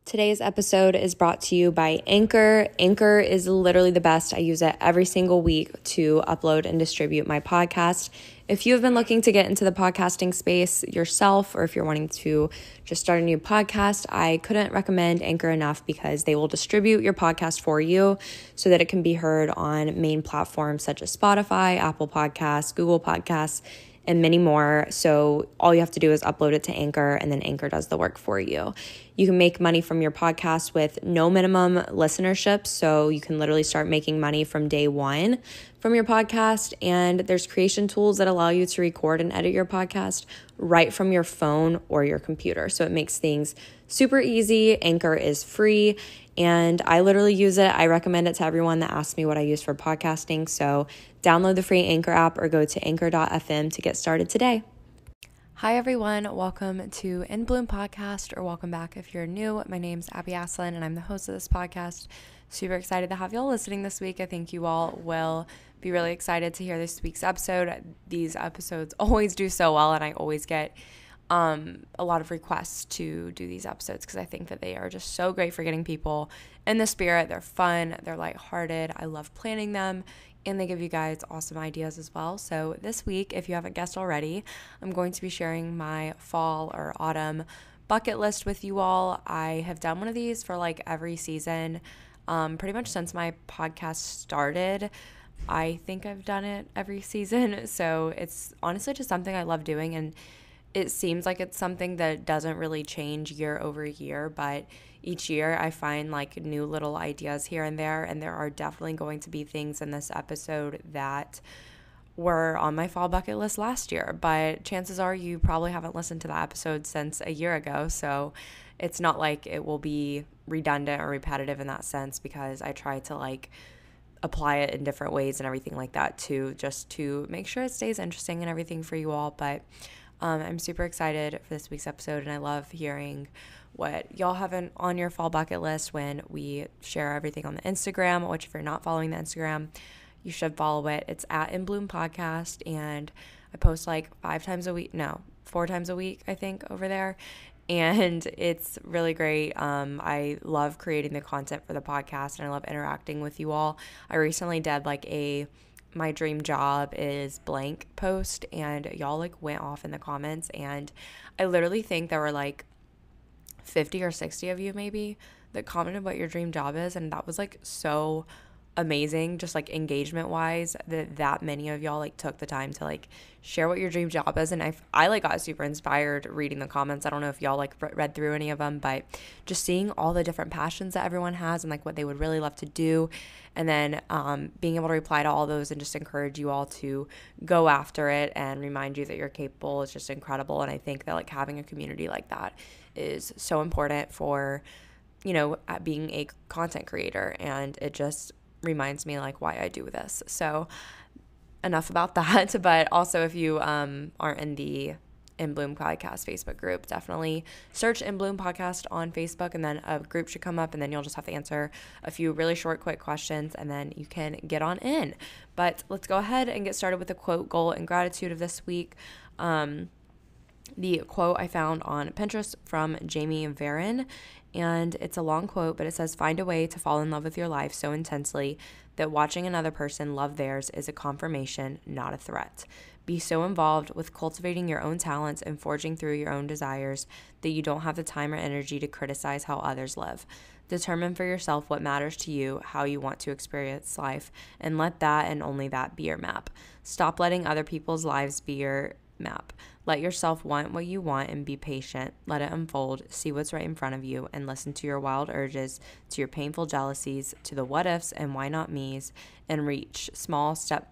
Today's episode is brought to you by Anchor. Anchor is literally the best. I use it every single week to upload and distribute my podcast. If you have been looking to get into the podcasting space yourself, or if you're wanting to just start a new podcast, I couldn't recommend Anchor enough because they will distribute your podcast for you so that it can be heard on main platforms such as Spotify, Apple Podcasts, Google Podcasts, and many more. So all you have to do is upload it to Anchor, and then Anchor does the work for you. You can make money from your podcast with no minimum listenership. So you can literally start making money from day one from your podcast. And there's creation tools that allow you to record and edit your podcast right from your phone or your computer. So it makes things super easy. Anchor is free, and I literally use it. I recommend it to everyone that asks me what I use for podcasting. So download the free Anchor app or go to anchor.fm to get started today. Hi everyone, welcome to In Bloom Podcast, or welcome back if you're new. My name's Abby Aslin and I'm the host of this podcast. Super excited to have y'all listening this week. I think you all will be really excited to hear this week's episode. These episodes always do so well, and I always get a lot of requests to do these episodes because I think that they are just so great for getting people in the spirit. They're fun, they're lighthearted. I love planning them, and they give you guys awesome ideas as well. So this week, if you haven't guessed already, I'm going to be sharing my fall or autumn bucket list with you all. I have done one of these for like every season, pretty much since my podcast started. I think I've done it every season. So it's honestly just something I love doing, and it seems like it's something that doesn't really change year over year, but each year I find like new little ideas here and there are definitely going to be things in this episode that were on my fall bucket list last year, but chances are you probably haven't listened to that episode since a year ago, so it's not like it will be redundant or repetitive in that sense, because I try to like apply it in different ways and everything like that too, just to make sure it stays interesting and everything for you all. But I'm super excited for this week's episode, and I love hearing what y'all have on your fall bucket list when we share everything on the Instagram, which if you're not following the Instagram, you should follow it. It's at In Bloom Podcast, and I post like 4 times a week, I think, over there, and it's really great. I love creating the content for the podcast, and I love interacting with you all. I recently did like my dream job is blank post, and y'all like went off in the comments, and I literally think there were like 50 or 60 of you maybe that commented what your dream job is, and that was like so amazing, just like engagement wise, that many of y'all like took the time to like share what your dream job is. And I like got super inspired reading the comments. I don't know if y'all like read through any of them, but just seeing all the different passions that everyone has and like what they would really love to do, and then being able to reply to all those and just encourage you all to go after it and remind you that you're capable is just incredible. And I think that like having a community like that is so important for, you know, being a content creator, and it just reminds me like why I do this. So enough about that. But also, if you aren't in the In Bloom Podcast Facebook group, definitely search In Bloom Podcast on Facebook, and then a group should come up, and then you'll just have to answer a few really short, quick questions, and then you can get on in. But let's go ahead and get started with the quote, goal, and gratitude of this week. The quote I found on Pinterest from Jamie Varon, and it's a long quote, but it says, "Find a way to fall in love with your life so intensely that watching another person love theirs is a confirmation, not a threat. Be so involved with cultivating your own talents and forging through your own desires that you don't have the time or energy to criticize how others live. Determine for yourself what matters to you, how you want to experience life, and let that and only that be your map. Stop letting other people's lives be your map. Let yourself want what you want and be patient. Let it unfold. See what's right in front of you and listen to your wild urges, to your painful jealousies, to the what ifs and why not me's, and reach small step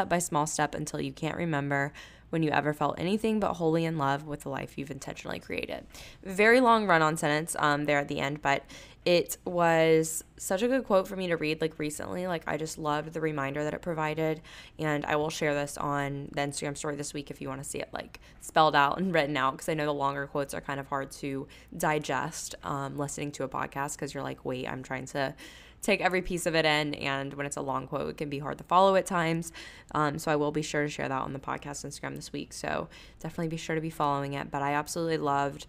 by small step until you can't remember when you ever felt anything but wholly in love with the life you've intentionally created." Very long run-on sentence there at the end, but it was such a good quote for me to read like recently. Like I just loved the reminder that it provided, and I will share this on the Instagram story this week if you want to see it like spelled out and written out, because I know the longer quotes are kind of hard to digest listening to a podcast, because you're like, wait, I'm trying to take every piece of it in, and when it's a long quote, it can be hard to follow at times. So I will be sure to share that on the podcast Instagram this week, so definitely be sure to be following it. But I absolutely loved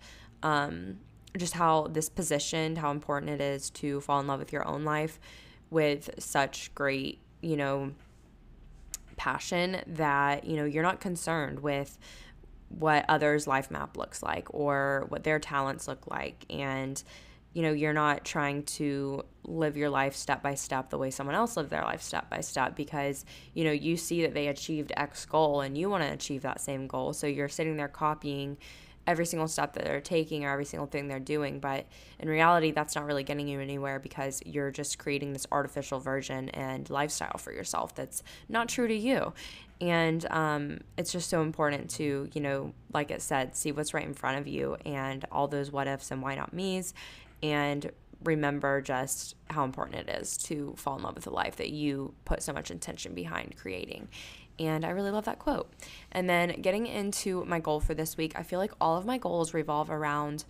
just how this positioned, how important it is to fall in love with your own life with such great, passion that, you're not concerned with what others' life map looks like or what their talents look like. And, you're not trying to live your life step by step the way someone else lived their life step by step because, you see that they achieved X goal and you want to achieve that same goal. So you're sitting there copying every single step that they're taking or every single thing they're doing. But in reality, that's not really getting you anywhere because you're just creating this artificial version and lifestyle for yourself that's not true to you. And it's just so important to, like it said, see what's right in front of you and all those what ifs and why not me's, and remember just how important it is to fall in love with the life that you put so much intention behind creating. And I really love that quote. And then getting into my goal for this week, I feel like all of my goals revolve around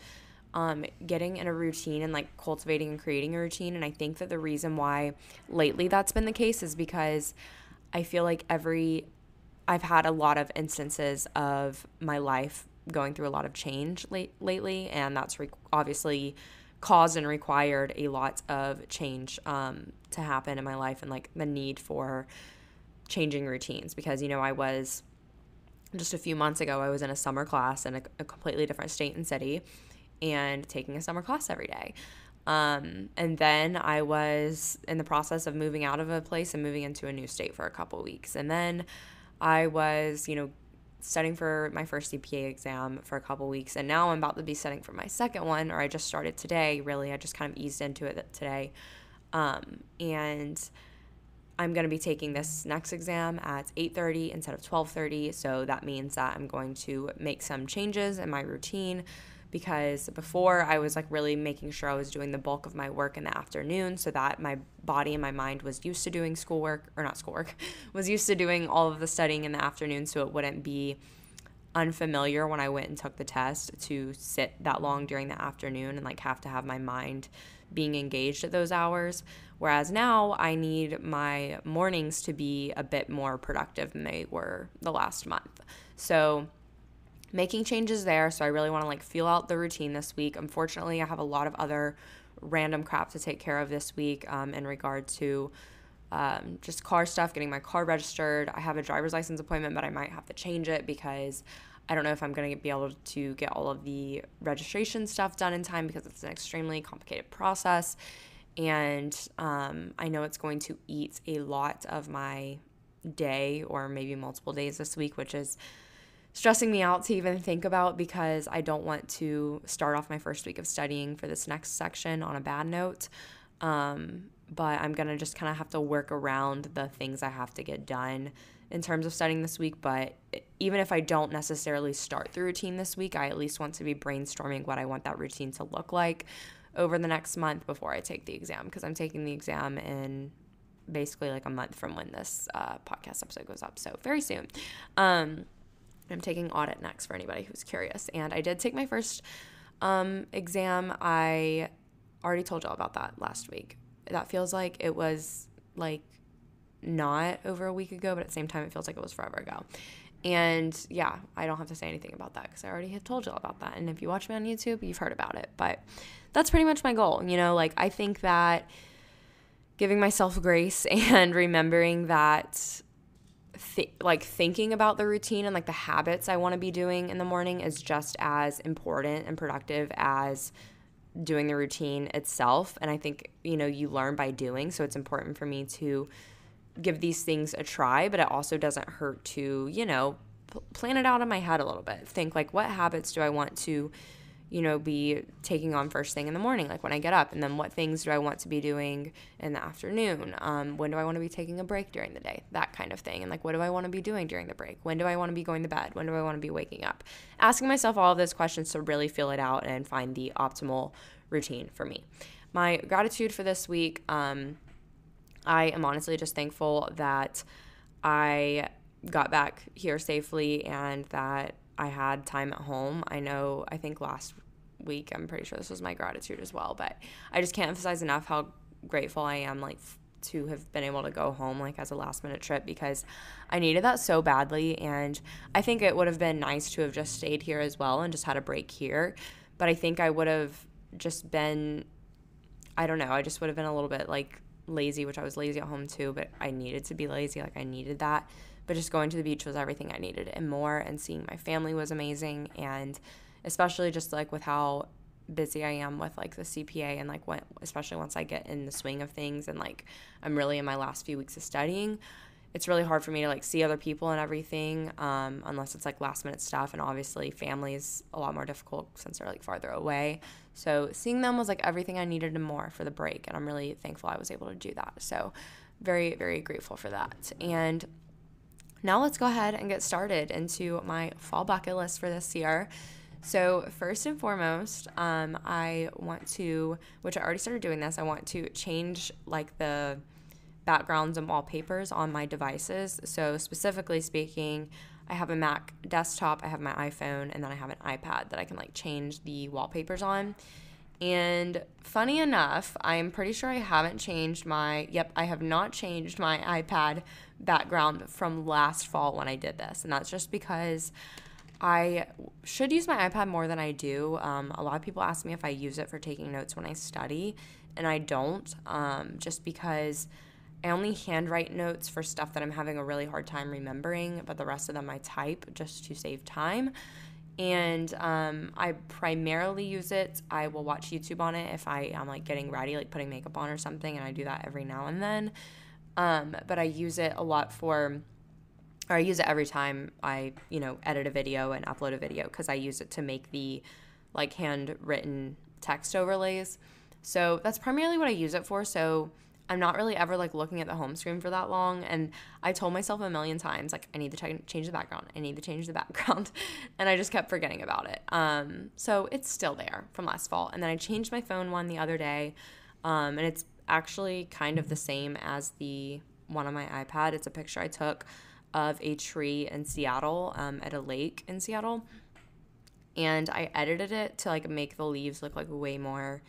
getting in a routine and like cultivating and creating a routine. And I think that the reason why lately that's been the case is because I feel like I've had a lot of instances of my life going through a lot of change lately, and that's obviously caused and required a lot of change to happen in my life, and like the need for changing routines because, I was just a few months ago, I was in a summer class in a completely different state and city and taking a summer class every day. And then I was in the process of moving out of a place and moving into a new state for a couple of weeks. And then I was, studying for my first CPA exam for a couple weeks, and now I'm about to be studying for my second one, or I just started today, really. I just kind of eased into it today. And I'm going to be taking this next exam at 8:30 instead of 12:30, so that means that I'm going to make some changes in my routine because before I was like really making sure I was doing the bulk of my work in the afternoon so that my body and my mind was used to doing was used to doing all of the studying in the afternoon so it wouldn't be unfamiliar when I went and took the test to sit that long during the afternoon and like have to have my mind being engaged at those hours. Whereas now I need my mornings to be a bit more productive than they were the last month. So making changes there. So I really want to like feel out the routine this week. Unfortunately, I have a lot of other random crap to take care of this week in regard to just car stuff, getting my car registered. I have a driver's license appointment, but I might have to change it because I don't know if I'm going to be able to get all of the registration stuff done in time because it's an extremely complicated process. And I know it's going to eat a lot of my day or maybe multiple days this week, which is stressing me out to even think about because I don't want to start off my first week of studying for this next section on a bad note. But I'm going to just kind of have to work around the things I have to get done in terms of studying this week. But even if I don't necessarily start the routine this week, I at least want to be brainstorming what I want that routine to look like over the next month before I take the exam, because I'm taking the exam in basically like a month from when this podcast episode goes up. So very soon. I'm taking audit next for anybody who's curious. And I did take my first exam. I already told y'all about that last week. That feels like it was like not over a week ago, but at the same time, it feels like it was forever ago. And yeah, I don't have to say anything about that because I already have told y'all about that. And if you watch me on YouTube, you've heard about it. But that's pretty much my goal. Like I think that giving myself grace and remembering that thinking about the routine and like the habits I want to be doing in the morning is just as important and productive as doing the routine itself. And I think, you learn by doing. So it's important for me to give these things a try, but it also doesn't hurt to, plan it out in my head a little bit. Think like, what habits do I want to, be taking on first thing in the morning, like when I get up, and then what things do I want to be doing in the afternoon? When do I want to be taking a break during the day? That kind of thing. And like, what do I want to be doing during the break? When do I want to be going to bed? When do I want to be waking up? Asking myself all of those questions to really feel it out and find the optimal routine for me. My gratitude for this week, I am honestly just thankful that I got back here safely and that I had time at home. I think last week, I'm pretty sure this was my gratitude as well, but I just can't emphasize enough how grateful I am to have been able to go home as a last minute trip because I needed that so badly. And I think it would have been nice to have just stayed here as well and just had a break here. But I think I would have just been, I don't know, I just would have been a little bit like lazy, which I was lazy at home too, but I needed to be lazy. Like I needed that. But just going to the beach was everything I needed and more, and seeing my family was amazing. And especially just like with how busy I am with like the CPA, and like especially once I get in the swing of things and like I'm really in my last few weeks of studying, it's really hard for me to like see other people and everything, unless it's like last minute stuff. And obviously family is a lot more difficult since they're like farther away. So seeing them was like everything I needed and more for the break. And I'm really thankful I was able to do that. So very, very grateful for that. And now let's go ahead and get started into my fall bucket list for this year. So first and foremost, I want to, which I already started doing this, I want to change like the backgrounds and wallpapers on my devices. So specifically speaking, I have a Mac desktop, I have my iPhone, and then I have an iPad that I can like change the wallpapers on. And funny enough, I'm pretty sure I haven't changed I have not changed my iPad background from last fall when I did this. And that's just because I should use my iPad more than I do. A lot of people ask me if I use it for taking notes when I study, and I don't, just because I only handwrite notes for stuff that I'm having a really hard time remembering, but the rest of them I type just to save time. And I primarily use it. I will watch YouTube on it if I am like getting ready, like putting makeup on or something, and I do that every now and then. But I use it a lot I use it every time I, edit a video and upload a video, because I use it to make the like handwritten text overlays. So that's primarily what I use it for. So I'm not really ever like looking at the home screen for that long. And I told myself a million times, like, I need to change the background. I need to change the background. And I just kept forgetting about it. So it's still there from last fall. And then I changed my phone one the other day. And it's actually kind of the same as the one on my iPad. It's a picture I took of a tree in Seattle, at a lake in Seattle. And I edited it to like make the leaves look like way more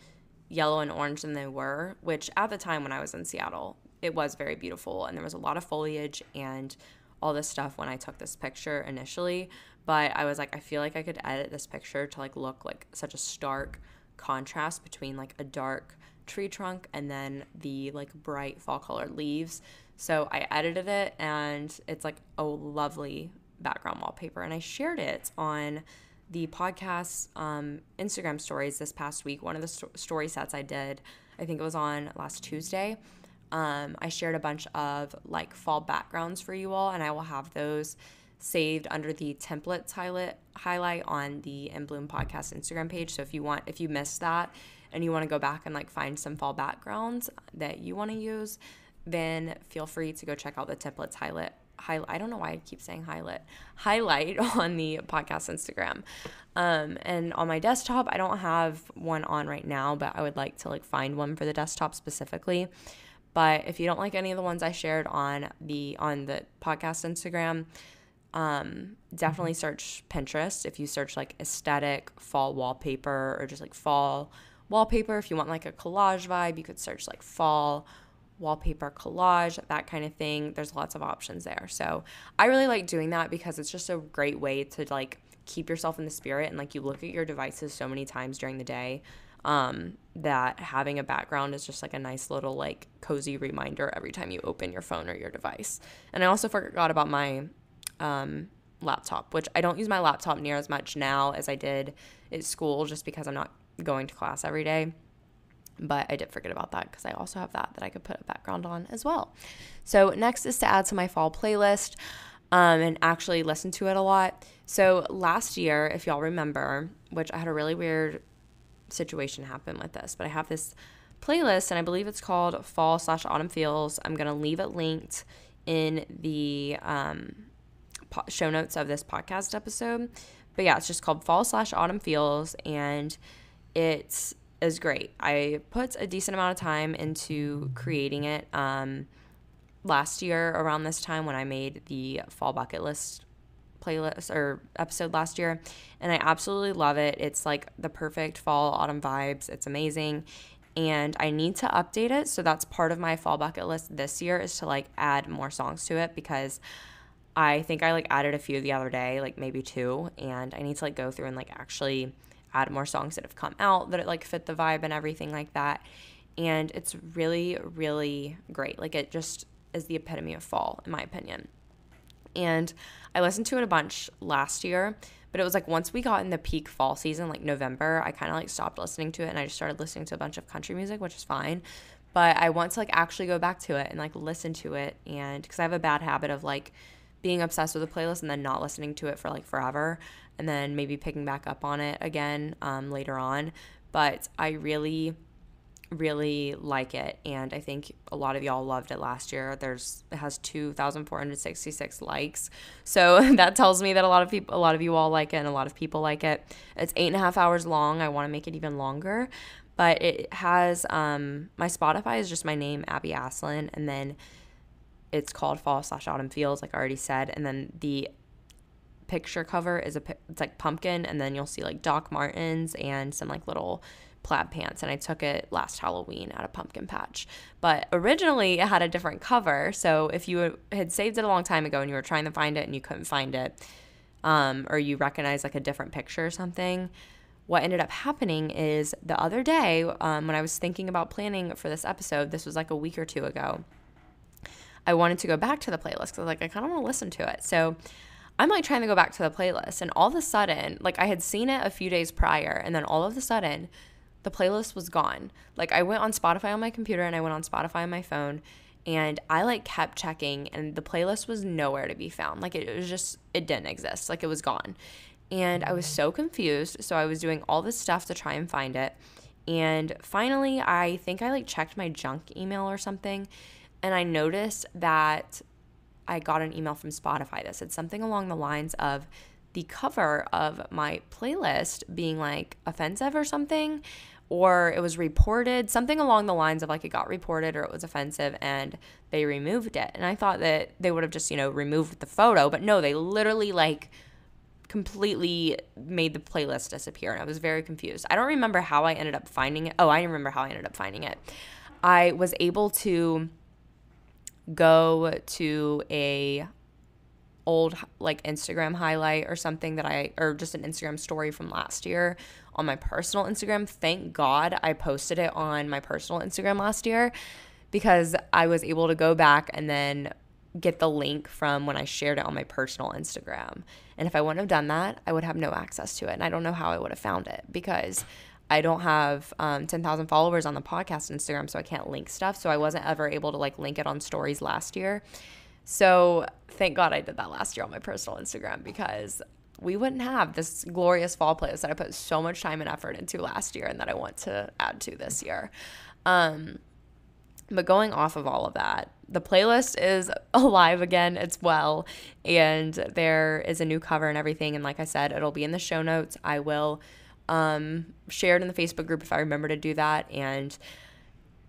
yellow and orange than they were, which at the time when I was in Seattle, it was very beautiful, and there was a lot of foliage and all this stuff when I took this picture initially. But I was like, I feel like I could edit this picture to like look like such a stark contrast between like a dark tree trunk and then the like bright fall colored leaves. So I edited it, and it's like a lovely background wallpaper, and I shared it on the podcast Instagram stories this past week. One of the story sets I did, I think it was on last Tuesday. I shared a bunch of like fall backgrounds for you all, and I will have those saved under the templates highlight on the In Bloom podcast Instagram page. So if you missed that and you want to go back and like find some fall backgrounds that you want to use, then feel free to go check out the templates highlight. I don't know why I keep saying highlight on the podcast Instagram. And on my desktop, I don't have one on right now, but I would like to like find one for the desktop specifically. But if you don't like any of the ones I shared on the podcast Instagram, definitely search Pinterest. If you search like aesthetic fall wallpaper, or just like fall wallpaper, if you want like a collage vibe, you could search like fall wallpaper collage, that kind of thing. There's lots of options there. So I really like doing that, because it's just a great way to like keep yourself in the spirit, and like you look at your devices so many times during the day, that having a background is just like a nice little like cozy reminder every time you open your phone or your device. And I also forgot about my laptop, which I don't use my laptop near as much now as I did at school, just because I'm not going to class every day. But I did forget about that, because I also have that I could put a background on as well. So next is to add to my fall playlist, and actually listen to it a lot. So last year, if y'all remember, which I had a really weird situation happen with this, but I have this playlist, and I believe it's called Fall/Autumn Feels. I'm going to leave it linked in the show notes of this podcast episode. But yeah, it's just called Fall/Autumn Feels, and it is great. I put a decent amount of time into creating it last year around this time when I made the fall bucket list playlist or episode last year, and I absolutely love it. It's like the perfect fall autumn vibes. It's amazing, and I need to update it. So that's part of my fall bucket list this year, is to like add more songs to it, because I think I like added a few the other day, like maybe 2, and I need to like go through and like actually add more songs that have come out that like fit the vibe and everything like that. And it's really, really great. Like it just is the epitome of fall, in my opinion. And I listened to it a bunch last year, but it was like once we got in the peak fall season, like November, I kind of like stopped listening to it and I just started listening to a bunch of country music, which is fine. But I want to like actually go back to it and like listen to it, and because I have a bad habit of like being obsessed with a playlist and then not listening to it for like forever and then maybe picking back up on it again later on. But I really like it, and I think a lot of y'all loved it last year. It has 2,466 likes, so that tells me that a lot of you all like it, and a lot of people like it. It's 8.5 hours long. I want to make it even longer, but it has my Spotify is just my name, Abby Aslin, and then it's called Fall/Autumn Feels, like I already said, and then the picture cover is it's like pumpkin, and then you'll see like Doc Martens and some like little plaid pants, and I took it last Halloween at a pumpkin patch. But originally it had a different cover, so if you had saved it a long time ago and you were trying to find it and you couldn't find it, or you recognize like a different picture or something, what ended up happening is the other day when I was thinking about planning for this episode, this was like a week or two ago, I wanted to go back to the playlist because I was like, I kind of want to listen to it. So I'm like trying to go back to the playlist, and all of a sudden, like I had seen it a few days prior, and then all of a sudden the playlist was gone. Like I went on Spotify on my computer and I went on Spotify on my phone, and I like kept checking, and the playlist was nowhere to be found. Like it didn't exist. Like it was gone. And I was so confused. So I was doing all this stuff to try and find it. And finally, I think I like checked my junk email or something, and I noticed that I got an email from Spotify that said something along the lines of the cover of my playlist being like offensive or something, or it was reported, something along the lines of like it got reported or it was offensive and they removed it. And I thought that they would have just, removed the photo, but no, they literally like completely made the playlist disappear, and I was very confused. I don't remember how I ended up finding it. Oh, I remember how I ended up finding it. I was able to go to a old like Instagram highlight or something or just an Instagram story from last year on my personal Instagram. Thank God I posted it on my personal Instagram last year, because I was able to go back and then get the link from when I shared it on my personal Instagram. And if I wouldn't have done that, I would have no access to it. And I don't know how I would have found it, because I don't have 10,000 followers on the podcast Instagram, so I can't link stuff. So I wasn't ever able to like link it on stories last year. So thank God I did that last year on my personal Instagram, because we wouldn't have this glorious fall playlist that I put so much time and effort into last year and that I want to add to this year. But going off of all of that, the playlist is alive again. It's well, and there is a new cover and everything. And like I said, it'll be in the show notes. I will share it in the Facebook group if I remember to do that. And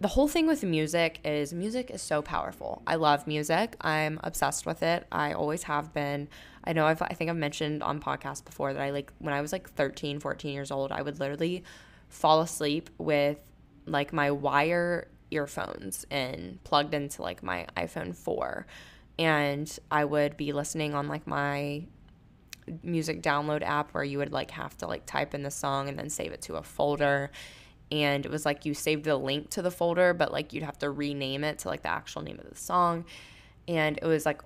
the whole thing with music is so powerful. I love music. I'm obsessed with it. I always have been. I know I think I've mentioned on podcasts before that I like when I was like 13, 14 years old, I would literally fall asleep with like my wire earphones and plugged into like my iPhone 4, and I would be listening on like my music download app where you would like have to like type in the song and then save it to a folder. And it was like you saved the link to the folder, but like you'd have to rename it to like the actual name of the song. And it was like,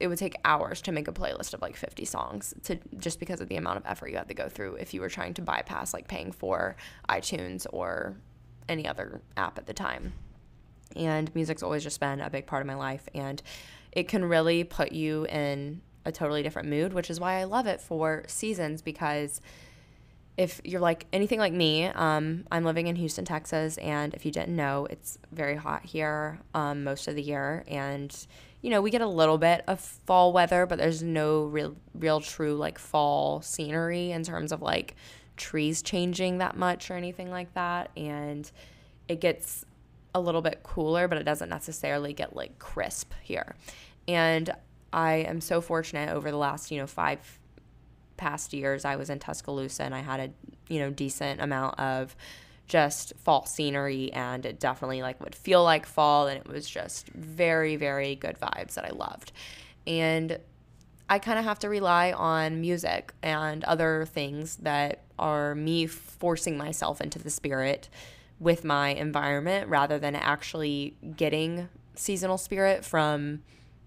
it would take hours to make a playlist of like 50 songs just because of the amount of effort you had to go through if you were trying to bypass like paying for iTunes or any other app at the time. And music's always just been a big part of my life, and it can really put you in a totally different mood, which is why I love it for seasons, because if you're like anything like me, I'm living in Houston, Texas, and if you didn't know, it's very hot here most of the year, and we get a little bit of fall weather, but there's no real true like fall scenery in terms of like trees changing that much or anything like that. And it gets a little bit cooler, but it doesn't necessarily get like crisp here. And I am so fortunate over the last 5 past years I was in Tuscaloosa, and I had a decent amount of just fall scenery, and it definitely like would feel like fall, and it was just very, very good vibes that I loved. And I kind of have to rely on music and other things that are me forcing myself into the spirit with my environment rather than actually getting seasonal spirit from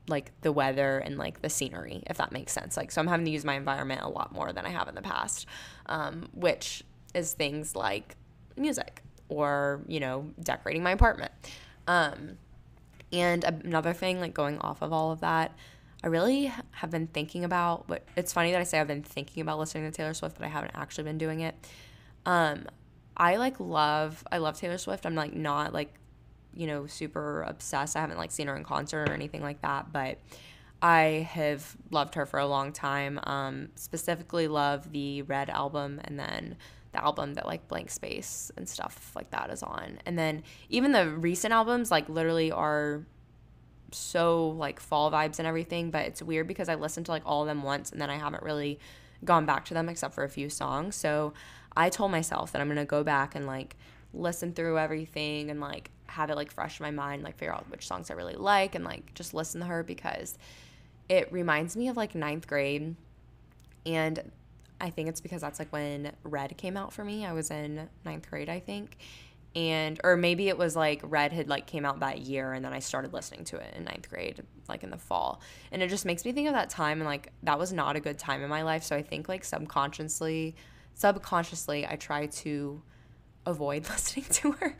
like the weather and like the scenery, if that makes sense. Like, so I'm having to use my environment a lot more than I have in the past, which is things like music or, you know, decorating my apartment. And another thing, like going off of all of that, I really have been thinking about, but it's funny that I say I've been thinking about listening to Taylor Swift, but I haven't actually been doing it. I love Taylor Swift. I'm like not like, you know, super obsessed. I haven't like seen her in concert or anything like that, but I have loved her for a long time. Specifically love the Red album, and then the album that like Blank Space and stuff like that is on. And then even the recent albums like literally are so like fall vibes and everything, but it's weird because I listened to like all of them once and then I haven't really gone back to them except for a few songs. So I told myself that I'm going to go back and like listen through everything and like have it like fresh in my mind, like figure out which songs I really like and like just listen to her, because it reminds me of like ninth grade. And I think it's because that's like when Red came out for me. I was in ninth grade, I think. Or maybe it was like Red had like came out that year and then I started listening to it in ninth grade, like in the fall. And it just makes me think of that time, and like that was not a good time in my life. So I think like subconsciously I try to avoid listening to her.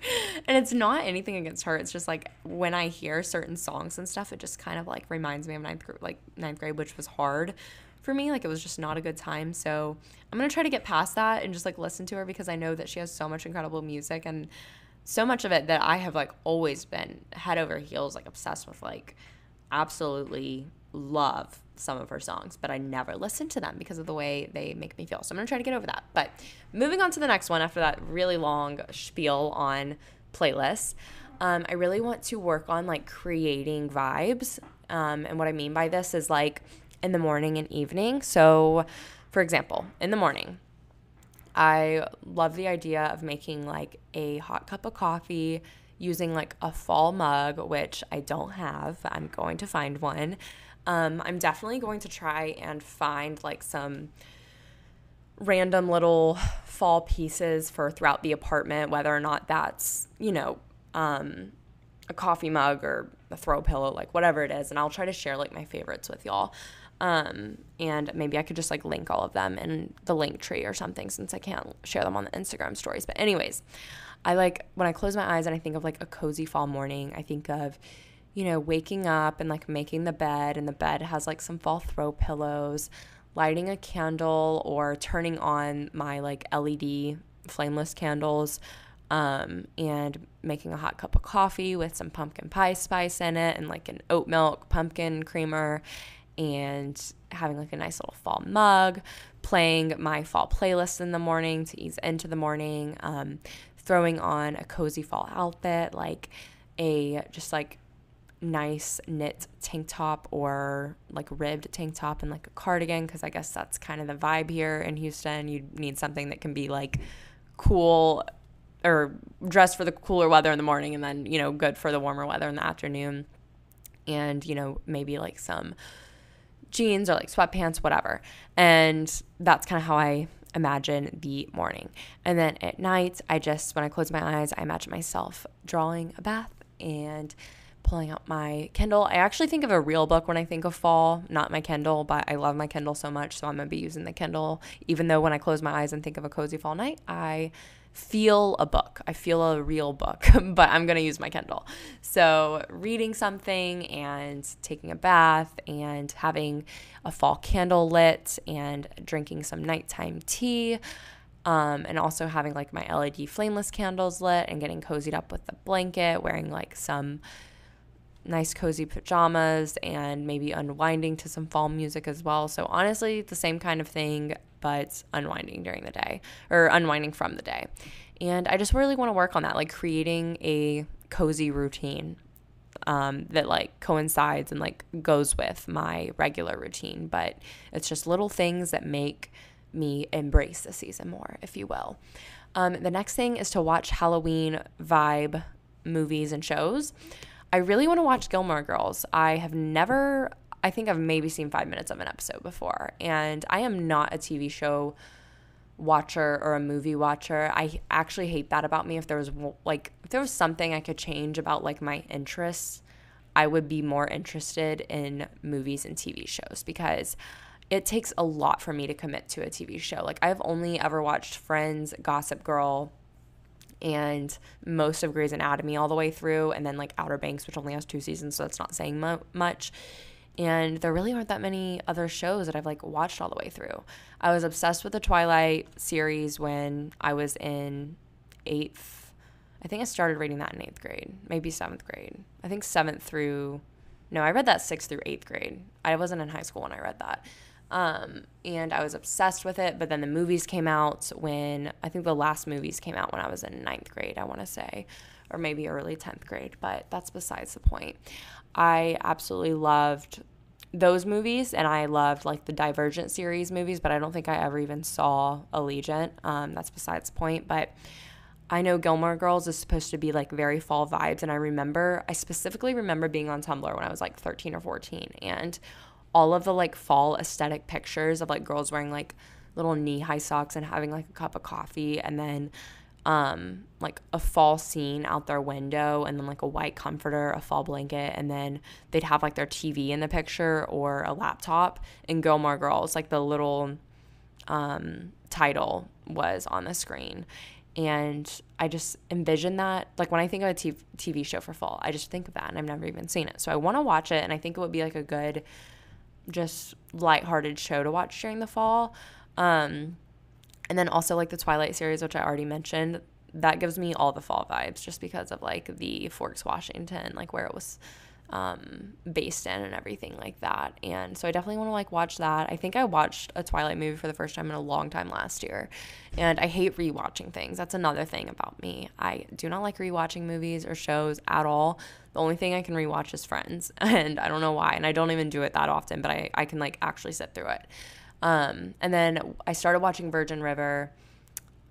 And it's not anything against her. It's just like when I hear certain songs and stuff, it just kind of like reminds me of ninth grade, which was hard for me. Like it was just not a good time. So I'm going to try to get past that and just like listen to her, because I know that she has so much incredible music, and so much of it that I have like always been head over heels, like obsessed with, like absolutely love some of her songs, but I never listen to them because of the way they make me feel. So I'm going to try to get over that. But moving on to the next one after that really long spiel on playlists, I really want to work on like creating vibes. And what I mean by this is like in the morning and evening. So for example, in the morning, I love the idea of making like a hot cup of coffee using like a fall mug, which I don't have. I'm going to find one. I'm definitely going to try and find like some random little fall pieces for throughout the apartment, whether or not that's, you know, a coffee mug or a throw pillow, like whatever it is. And I'll try to share like my favorites with y'all. And maybe I could just like link all of them in the link tree or something, since I can't share them on the Instagram stories. But anyways, I like when I close my eyes and I think of like a cozy fall morning, I think of, you know, waking up and like making the bed, and the bed has like some fall throw pillows, lighting a candle or turning on my like LED flameless candles, and making a hot cup of coffee with some pumpkin pie spice in it and like an oat milk pumpkin creamer, and having like a nice little fall mug, playing my fall playlist in the morning to ease into the morning, throwing on a cozy fall outfit, like a just like nice knit tank top or like ribbed tank top and like a cardigan, because I guess that's kind of the vibe here in Houston. You need something that can be like cool or dressed for the cooler weather in the morning, and then, you know, good for the warmer weather in the afternoon. And, you know, maybe like some jeans or like sweatpants, whatever. And that's kind of how I imagine the morning. And then at night, when I close my eyes, I imagine myself drawing a bath and pulling out my Kindle. I actually think of a real book when I think of fall, not my Kindle, but I love my Kindle so much, so I'm going to be using the Kindle, even though when I close my eyes and think of a cozy fall night, I feel a book. I feel a real book, but I'm going to use my Kindle. So reading something and taking a bath and having a fall candle lit and drinking some nighttime tea, and also having like my LED flameless candles lit and getting cozied up with the blanket, wearing like some nice cozy pajamas, and maybe unwinding to some fall music as well. So honestly, the same kind of thing, but unwinding during the day, or unwinding from the day. And I just really want to work on that, like creating a cozy routine that like coincides and like goes with my regular routine. But it's just little things that make me embrace the season more, if you will. The next thing is to watch Halloween vibe movies and shows. I really want to watch Gilmore Girls. I think I've maybe seen 5 minutes of an episode before, and I am not a TV show watcher or a movie watcher. I actually hate that about me. If there was something I could change about like my interests, I would be more interested in movies and TV shows, because it takes a lot for me to commit to a TV show. Like, I've only ever watched Friends, Gossip Girl, and most of Grey's Anatomy all the way through, and then like Outer Banks, which only has 2 seasons, so that's not saying much. And there really aren't that many other shows that I've like watched all the way through. I was obsessed with the Twilight series when I was in 8th. I think I started reading that in 8th grade, maybe 7th grade. I think 7th through, no, I read that 6th through 8th grade. I wasn't in high school when I read that. And I was obsessed with it, but then the movies came out I think the last movies came out when I was in 9th grade, I want to say, or maybe early 10th grade, but that's besides the point. I absolutely loved those movies, and I loved like the Divergent series movies, but I don't think I ever even saw Allegiant. That's besides the point, but I know Gilmore Girls is supposed to be like very fall vibes, and I specifically remember being on Tumblr when I was like 13 or 14, and all of the like fall aesthetic pictures of like girls wearing like little knee-high socks and having like a cup of coffee, and then like a fall scene out their window, and then like a white comforter, a fall blanket, and then they'd have like their TV in the picture or a laptop. In Gilmore Girls, like the little title was on the screen. And I just envision that, like when I think of a TV show for fall, I just think of that, and I've never even seen it. So I want to watch it, and I think it would be like a good, just lighthearted show to watch during the fall. And then also like the Twilight series, which I already mentioned, that gives me all the fall vibes just because of like the Forks, Washington, like where it was based in and everything like that. And so I definitely want to like watch that. I think I watched a Twilight movie for the first time in a long time last year, and I hate rewatching things. That's another thing about me. I do not like rewatching movies or shows at all. The only thing I can rewatch is Friends, and I don't know why, and I don't even do it that often, but I can like actually sit through it. And then I started watching Virgin River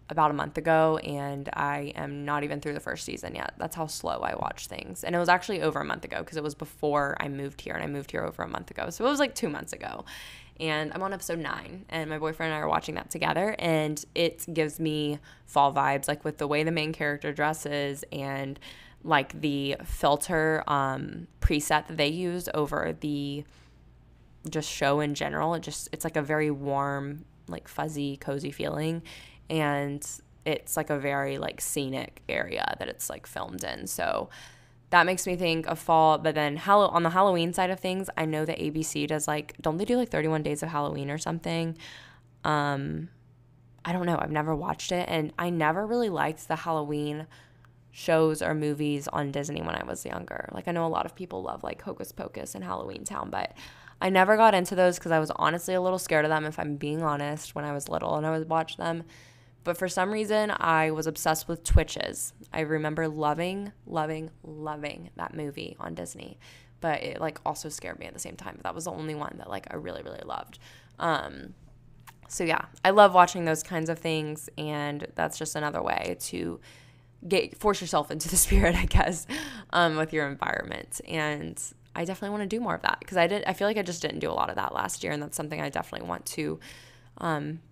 about a month ago, and I am not even through the first season yet. That's how slow I watch things. And it was actually over a month ago, because it was before I moved here, and I moved here over a month ago. So it was like 2 months ago. And I'm on episode 9, and my boyfriend and I are watching that together, and it gives me fall vibes, like with the way the main character dresses and like the filter preset that they use over the just show in general. It's like a very warm, like fuzzy, cozy feeling. And it's like a very like scenic area that it's like filmed in. So that makes me think of fall. But then on the Halloween side of things, I know that ABC does like, don't they do like 31 Days of Halloween or something? I don't know. I've never watched it. And I never really liked the Halloween shows or movies on Disney when I was younger. Like, I know a lot of people love like Hocus Pocus and Halloween Town, but I never got into those because I was honestly a little scared of them, if I'm being honest, when I was little and I would watch them. But for some reason, I was obsessed with Twitches. I remember loving that movie on Disney. But it like also scared me at the same time. But that was the only one that like I really, really loved. So yeah, I love watching those kinds of things. And that's just another way to force yourself into the spirit, I guess, with your environment. And I definitely want to do more of that, because I feel like I just didn't do a lot of that last year. And that's something I definitely want to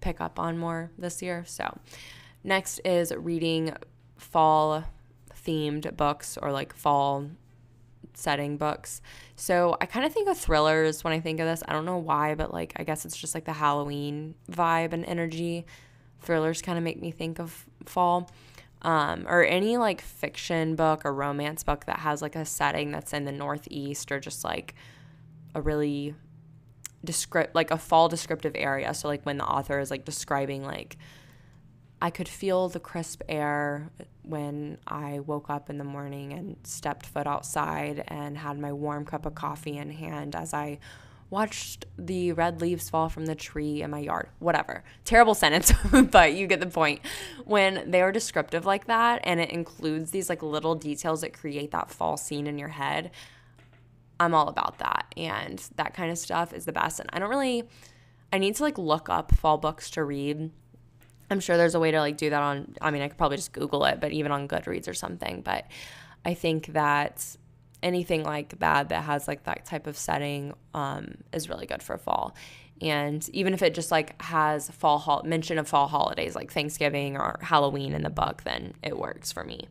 pick up on more this year. So next is reading fall themed books, or like fall setting books. So I kind of think of thrillers when I think of this. I don't know why, but like I guess it's just like the Halloween vibe and energy. Thrillers kind of make me think of fall. Or any like fiction book or romance book that has like a setting that's in the Northeast, or just like a really like a fall descriptive area. So like when the author is like describing like, I could feel the crisp air when I woke up in the morning and stepped foot outside and had my warm cup of coffee in hand as I watched the red leaves fall from the tree in my yard. Whatever. Terrible sentence, but you get the point. When they are descriptive like that, and it includes these like little details that create that fall scene in your head, I'm all about that. And that kind of stuff is the best. And I need to like look up fall books to read. I'm sure there's a way to like do that I could probably just Google it, but even on Goodreads or something. But I think that anything like that has like that type of setting is really good for fall. And even if it just like has mention of fall holidays like Thanksgiving or Halloween in the book, then it works for me.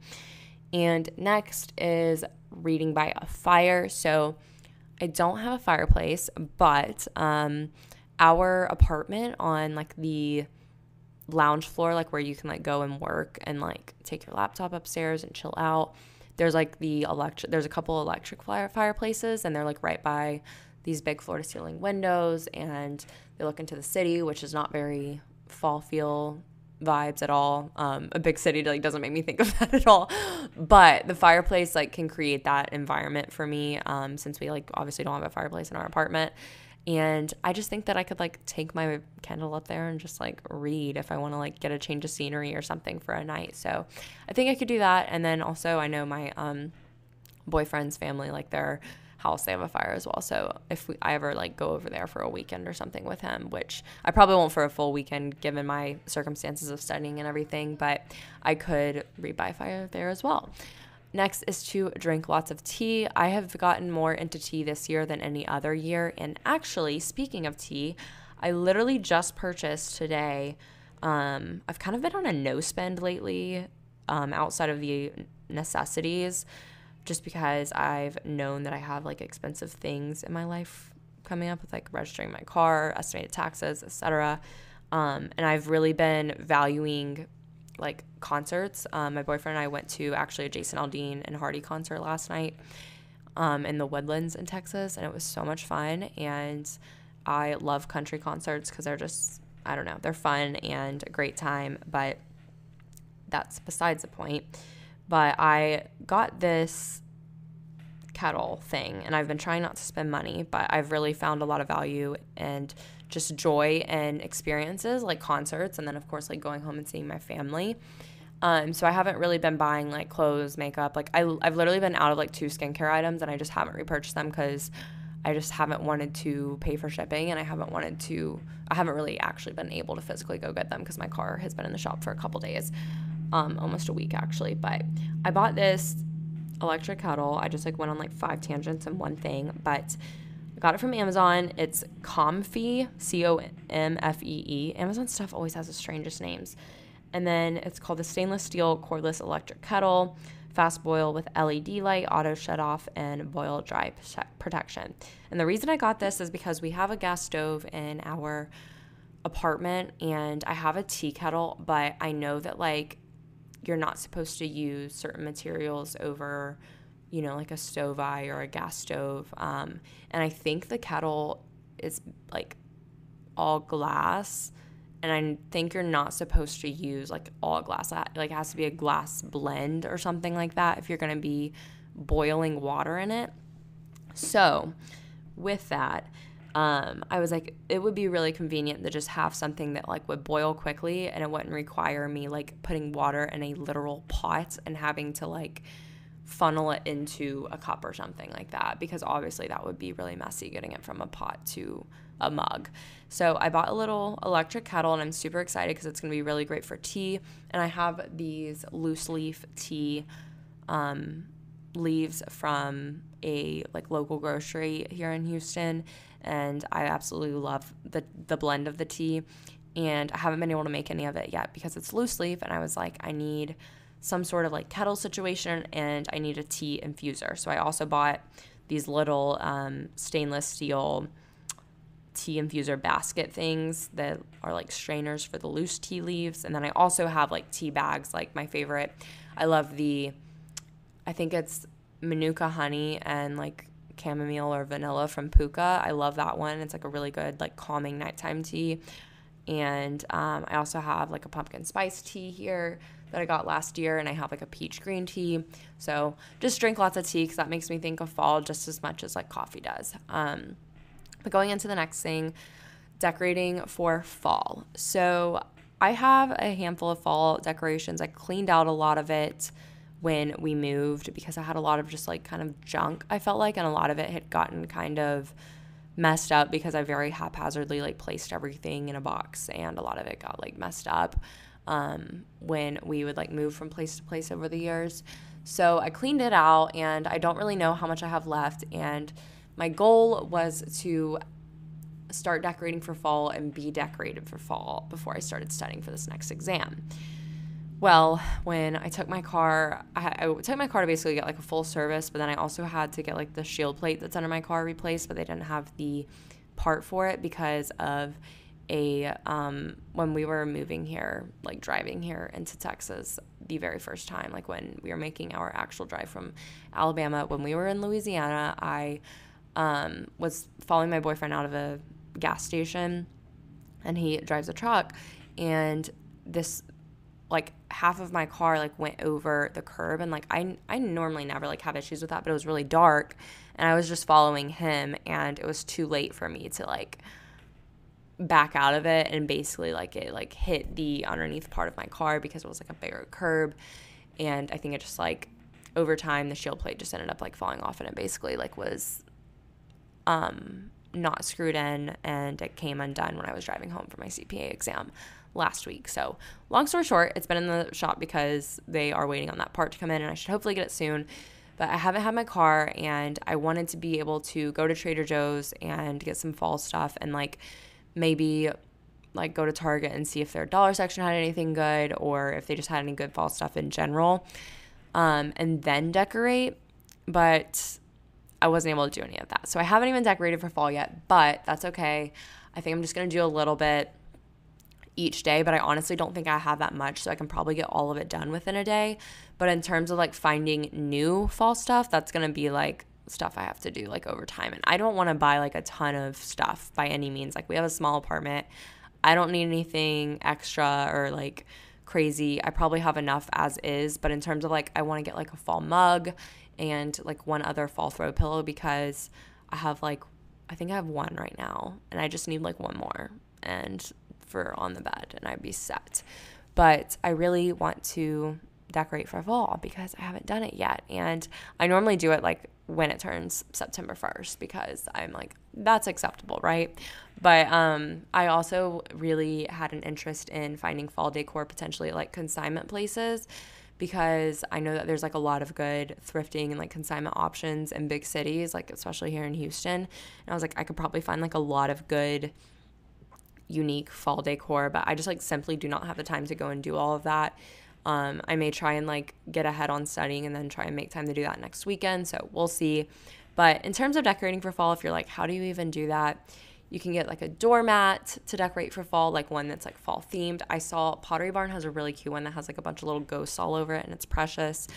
And next is reading by a fire. So I don't have a fireplace, but our apartment on like the lounge floor, like where you can like go and work and like take your laptop upstairs and chill out, there's like there's a couple electric fireplaces, and they're like right by these big floor to ceiling windows, and they look into the city, which is not very fall feel vibes at all. A big city like doesn't make me think of that at all, but the fireplace like can create that environment for me, since we like obviously don't have a fireplace in our apartment. And I just think that I could like take my Kindle up there and just like read if I want to like get a change of scenery or something for a night. So I think I could do that. And then also I know my boyfriend's family, like their house, they have a fire as well. So if I ever like go over there for a weekend or something with him, which I probably won't for a full weekend given my circumstances of studying and everything, but I could read by fire there as well. Next is to drink lots of tea. I have gotten more into tea this year than any other year. And actually, speaking of tea, I literally just purchased today. I've kind of been on a no spend lately, outside of the necessities, just because I've known that I have like expensive things in my life coming up with like registering my car, estimated taxes, etc. And I've really been valuing like concerts. My boyfriend and I went to actually a Jason Aldean and Hardy concert last night in the Woodlands in Texas, and it was so much fun. And I love country concerts because they're just, I don't know, they're fun and a great time, but that's besides the point. But I got this kettle thing, and I've been trying not to spend money, but I've really found a lot of value and just joy and experiences like concerts, and then of course like going home and seeing my family. So I haven't really been buying like clothes, makeup. Like I've literally been out of like 2 skincare items, and I just haven't repurchased them because I just haven't wanted to pay for shipping, and I haven't really actually been able to physically go get them because my car has been in the shop for a couple days, almost a week actually. But I bought this electric kettle. I just like went on like 5 tangents in one thing, but I got it from Amazon. It's Comfee, Comfee. Amazon stuff always has the strangest names. And then it's called the stainless steel cordless electric kettle, fast boil with LED light, auto shut off, and boil dry protection. And the reason I got this is because we have a gas stove in our apartment, and I have a tea kettle, but I know that like you're not supposed to use certain materials over, you know, like a stove eye or a gas stove. And I think the kettle is like all glass, and I think you're not supposed to use like all glass. Like it has to be a glass blend or something like that if you're going to be boiling water in it. So with that, I was like, it would be really convenient to just have something that like would boil quickly, and it wouldn't require me like putting water in a literal pot and having to like funnel it into a cup or something like that, because obviously that would be really messy getting it from a pot to a mug. So I bought a little electric kettle, and I'm super excited because it's going to be really great for tea. And I have these loose leaf tea leaves from a like local grocery here in Houston, and I absolutely love the blend of the tea. And I haven't been able to make any of it yet because it's loose leaf, and I was like, I need some sort of like kettle situation, and I need a tea infuser. So I also bought these little stainless steel tea infuser basket things that are like strainers for the loose tea leaves. And then I also have like tea bags, like my favorite. I love I think it's Manuka honey and like chamomile or vanilla from Puka. I love that one. It's like a really good like calming nighttime tea. And I also have like a pumpkin spice tea here that I got last year, and I have like a peach green tea. So just drink lots of tea because that makes me think of fall just as much as like coffee does. But going into the next thing, decorating for fall. So I have a handful of fall decorations. I cleaned out a lot of it when we moved because I had a lot of just like kind of junk, I felt like, and a lot of it had gotten kind of messed up because I very haphazardly like placed everything in a box, and a lot of it got like messed up when we would like move from place to place over the years. So I cleaned it out, and I don't really know how much I have left, and my goal was to start decorating for fall and be decorated for fall before I started studying for this next exam. Well, when I took my car, I took my car to basically get like a full service, but then I also had to get like the shield plate that's under my car replaced, but they didn't have the part for it because of when we were moving here, like driving here into Texas the very first time, like when we were making our actual drive from Alabama. When we were in Louisiana, I was following my boyfriend out of a gas station, and he drives a truck, and this like half of my car like went over the curb, and like I normally never like have issues with that, but it was really dark and I was just following him, and it was too late for me to like back out of it, and basically like it like hit the underneath part of my car because it was like a bigger curb, and I think it just like over time the shield plate just ended up like falling off, and it basically like was not screwed in, and it came undone when I was driving home for my CPA exam last week. So long story short, it's been in the shop because they are waiting on that part to come in, and I should hopefully get it soon. But I haven't had my car, and I wanted to be able to go to Trader Joe's and get some fall stuff, and like maybe like go to Target and see if their dollar section had anything good, or if they just had any good fall stuff in general, and then decorate. But I wasn't able to do any of that. So I haven't even decorated for fall yet, but that's okay. I think I'm just going to do a little bit each day, but I honestly don't think I have that much, so I can probably get all of it done within a day. But in terms of like finding new fall stuff, that's going to be like stuff I have to do like over time. And I don't want to buy like a ton of stuff by any means. Like we have a small apartment. I don't need anything extra or like crazy. I probably have enough as is, but in terms of like I want to get like a fall mug and like one other fall throw pillow, because I think I have one right now, and I just need like one more and for on the bed, and I'd be set. But I really want to decorate for fall because I haven't done it yet, and I normally do it like when it turns September 1st because I'm like, that's acceptable, right? But I also really had an interest in finding fall decor potentially at like consignment places, because I know that there's like a lot of good thrifting and like consignment options in big cities, like especially here in Houston. And I was like, I could probably find like a lot of good unique fall decor, but I just like simply do not have the time to go and do all of that. I may try and like get ahead on studying and then try and make time to do that next weekend, so we'll see. But in terms of decorating for fall, if you're like, how do you even do that? You can get like a doormat to decorate for fall, like one that's like fall themed. I saw Pottery Barn has a really cute one that has like a bunch of little ghosts all over it, and it's precious.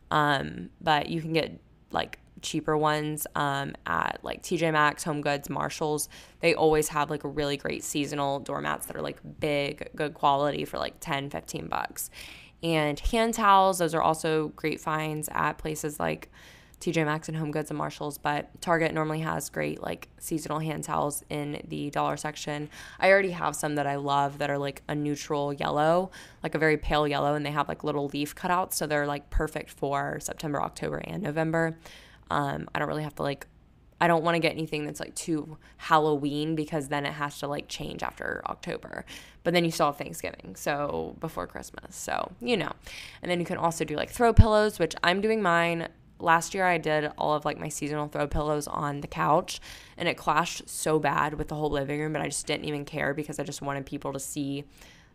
But you can get like cheaper ones at like TJ Maxx, Home Goods, Marshalls. They always have like a really great seasonal doormats that are like big, good quality for like $10-15. And hand towels, those are also great finds at places like TJ Maxx and Home Goods and Marshalls, but Target normally has great like seasonal hand towels in the dollar section. I already have some that I love that are like a neutral yellow, like a very pale yellow, and they have like little leaf cutouts, so they're like perfect for September, October, and November. I don't really have to like, I don't want to get anything that's like too Halloween, because then it has to like change after October. But then you still have Thanksgiving, so before Christmas, so you know. And then you can also do like throw pillows, which I'm doing mine. Last year I did all of like my seasonal throw pillows on the couch, and it clashed so bad with the whole living room, but I just didn't even care because I just wanted people to see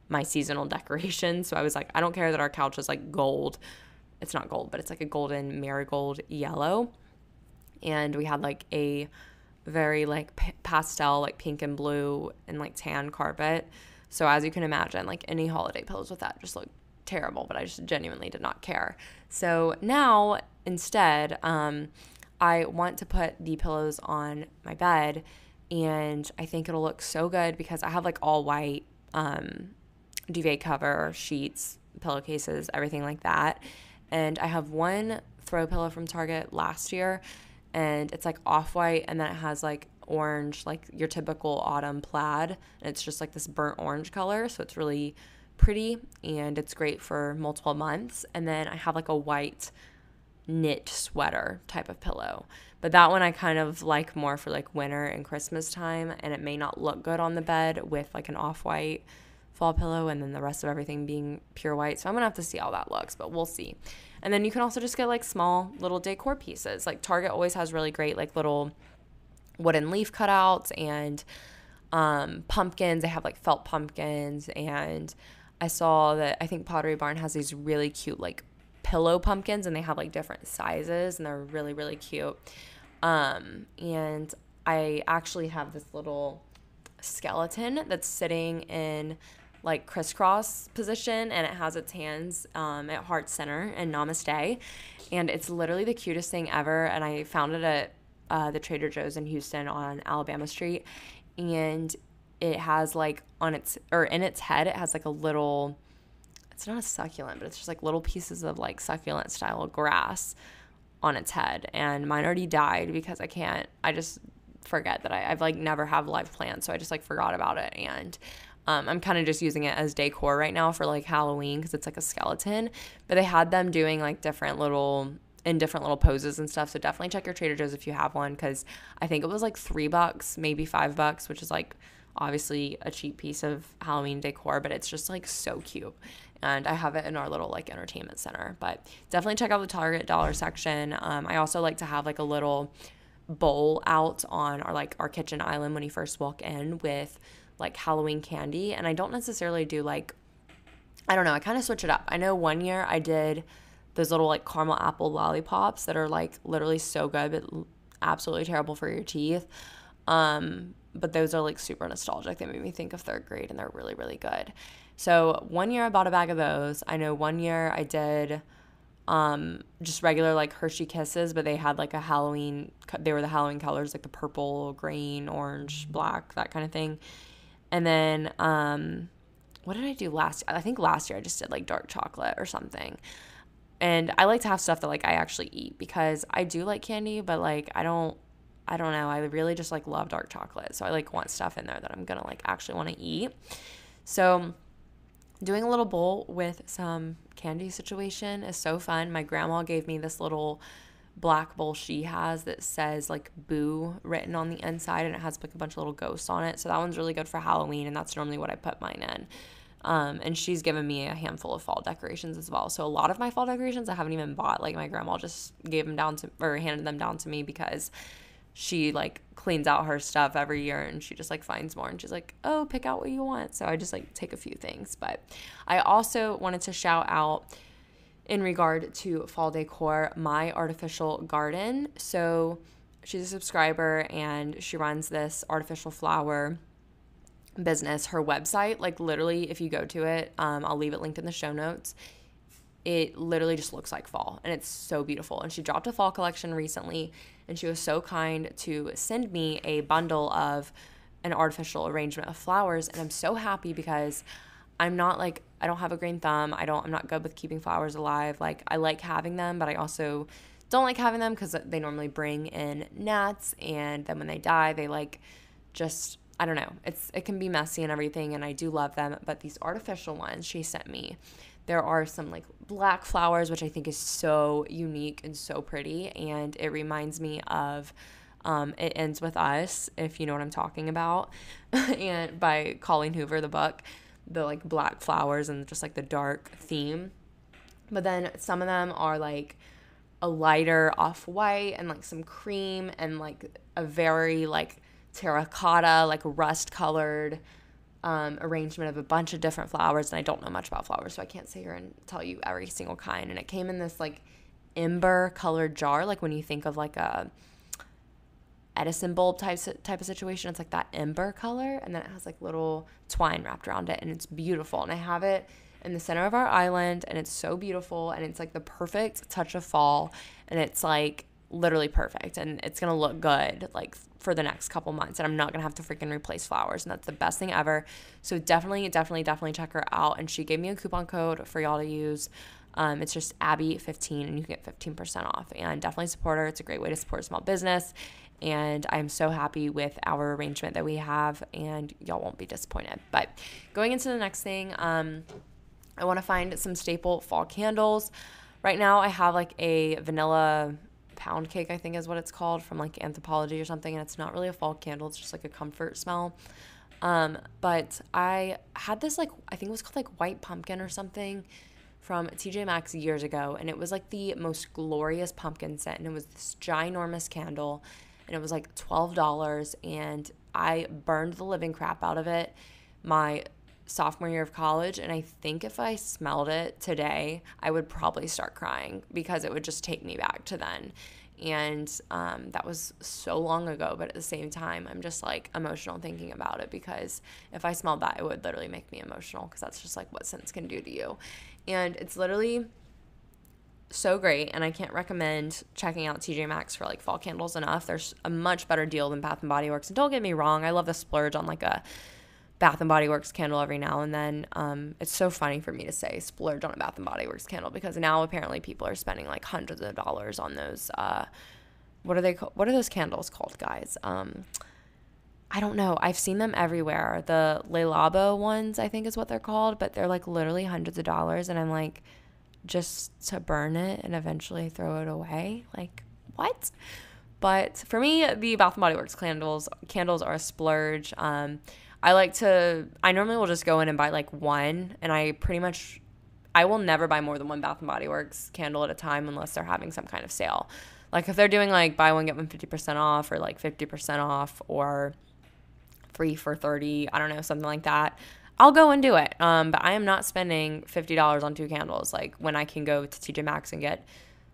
my seasonal decorations. So I was like, I don't care that our couch is like gold. It's not gold, but it's like a golden marigold yellow. And we had like a very like pastel, like pink and blue and like tan carpet. So as you can imagine, like any holiday pillows with that just look terrible, but I just genuinely did not care. So now instead, I want to put the pillows on my bed, and I think it'll look so good because I have like all white duvet cover, sheets, pillowcases, everything like that. And I have one throw pillow from Target last year, and it's like off-white, and then it has like orange, like your typical autumn plaid, and it's just like this burnt orange color, so it's really pretty, and it's great for multiple months. And then I have like a white knit sweater type of pillow, but that one I kind of like more for like winter and Christmas time, and it may not look good on the bed with like an off-white fall pillow and then the rest of everything being pure white. So I'm gonna have to see how that looks, but we'll see. And then you can also just get like small little decor pieces. Like Target always has really great like little wooden leaf cutouts, and pumpkins. They have like felt pumpkins, and I saw that I think Pottery Barn has these really cute like pillow pumpkins, and they have like different sizes, and they're really, really cute. And I actually have this little skeleton that's sitting in like crisscross position, and it has its hands at heart center and namaste, and it's literally the cutest thing ever. And I found it at the Trader Joe's in Houston on Alabama Street, and it has like in its head it has like a little, it's not a succulent, but it's just like little pieces of like succulent style grass on its head. And mine already died because I just forget that I've like never have live plants, so I just like forgot about it. And I'm kind of just using it as decor right now for like Halloween because it's like a skeleton. But they had them doing like different little poses and stuff, so definitely check your Trader Joe's if you have one, because I think it was like $3, maybe $5, which is like obviously a cheap piece of Halloween decor, but it's just like so cute. And I have it in our little like entertainment center. But definitely check out the Target dollar section. I also like to have like a little bowl out on our kitchen island when you first walk in with like Halloween candy. And I don't necessarily do like, I don't know, I kind of switch it up. I know one year I did those little like caramel apple lollipops that are like literally so good but absolutely terrible for your teeth. But those are like super nostalgic. They made me think of third grade, and they're really, really good. So one year I bought a bag of those. I know one year I did just regular like Hershey Kisses, but they had like they were the Halloween colors, like the purple, green, orange, black, that kind of thing. And then what did I do last year? I think last year I just did like dark chocolate or something. And I like to have stuff that like I actually eat, because I do like candy, but like I don't know. I really just like love dark chocolate. So I like want stuff in there that I'm going to like actually want to eat. So doing a little bowl with some candy situation is so fun. My grandma gave me this little black bowl she has that says like boo written on the inside, and it has like a bunch of little ghosts on it. So that one's really good for Halloween, and that's normally what I put mine in. And she's given me a handful of fall decorations as well. So a lot of my fall decorations I haven't even bought. Like my grandma just handed them down to me, because she like cleans out her stuff every year, and she just like finds more, and she's like, oh, pick out what you want. So I just like take a few things. But I also wanted to shout out, in regard to fall decor, my artificial garden. So she's a subscriber, and she runs this artificial flower business. Her website, like literally if you go to it, I'll leave it linked in the show notes, it literally just looks like fall, and it's so beautiful. And she dropped a fall collection recently, and she was so kind to send me a bundle of an artificial arrangement of flowers. And I'm so happy, because I'm not like, I don't have a green thumb. I'm not good with keeping flowers alive. Like I like having them, but I also don't like having them because they normally bring in gnats, and then when they die, they like just, I don't know. It can be messy and everything, and I do love them. But these artificial ones she sent me, there are some like black flowers, which I think is so unique and so pretty, and it reminds me of It Ends With Us, if you know what I'm talking about, and by Colleen Hoover, the book, the like black flowers and just like the dark theme. But then some of them are like a lighter off-white and like some cream and like a very like terracotta, like rust colored arrangement of a bunch of different flowers. And I don't know much about flowers, so I can't sit here and tell you every single kind. And it came in this like ember colored jar, like when you think of like a Edison bulb type of situation, it's like that ember color, and then it has like little twine wrapped around it, and it's beautiful. And I have it in the center of our island, and it's so beautiful, and it's like the perfect touch of fall, and it's like literally perfect, and it's gonna look good like for the next couple months, and I'm not gonna have to freaking replace flowers, and that's the best thing ever. So definitely check her out. And she gave me a coupon code for y'all to use. It's just Abby15, and you can get 15% off. And definitely support her. It's a great way to support a small business, and I'm so happy with our arrangement that we have, and y'all won't be disappointed. But going into the next thing, I want to find some staple fall candles. Right now I have like a vanilla pound cake, I think is what it's called, from like Anthropology or something, and it's not really a fall candle, it's just like a comfort smell. But I had this like, I think it was called like white pumpkin or something from TJ Maxx years ago, and it was like the most glorious pumpkin scent, and it was this ginormous candle, and it was like $12, and I burned the living crap out of it my sophomore year of college, and I think if I smelled it today, I would probably start crying because it would just take me back to then. And that was so long ago, but at the same time, I'm just like emotional thinking about it, because if I smelled that, it would literally make me emotional, because that's just like what scents can do to you. And it's literally so great, and I can't recommend checking out TJ Maxx for like fall candles enough. There's a much better deal than Bath & Body Works, and don't get me wrong, I love to splurge on like a Bath & Body Works candle every now and then. It's so funny for me to say splurge on a Bath & Body Works candle, because now apparently people are spending like hundreds of dollars on those, what are those candles called, guys? I don't know. I've seen them everywhere. The Le Labo ones, I think is what they're called, but they're like literally hundreds of dollars, and I'm like, just to burn it and eventually throw it away? Like, what? But for me, the Bath & Body Works candles are a splurge. I normally will just go in and buy like one, and I will never buy more than one Bath & Body Works candle at a time unless they're having some kind of sale. Like if they're doing like buy one, get one 50% off, or like 50% off, or free for 30, I don't know, something like that, I'll go and do it. But I am not spending $50 on 2 candles, like when I can go to TJ Maxx and get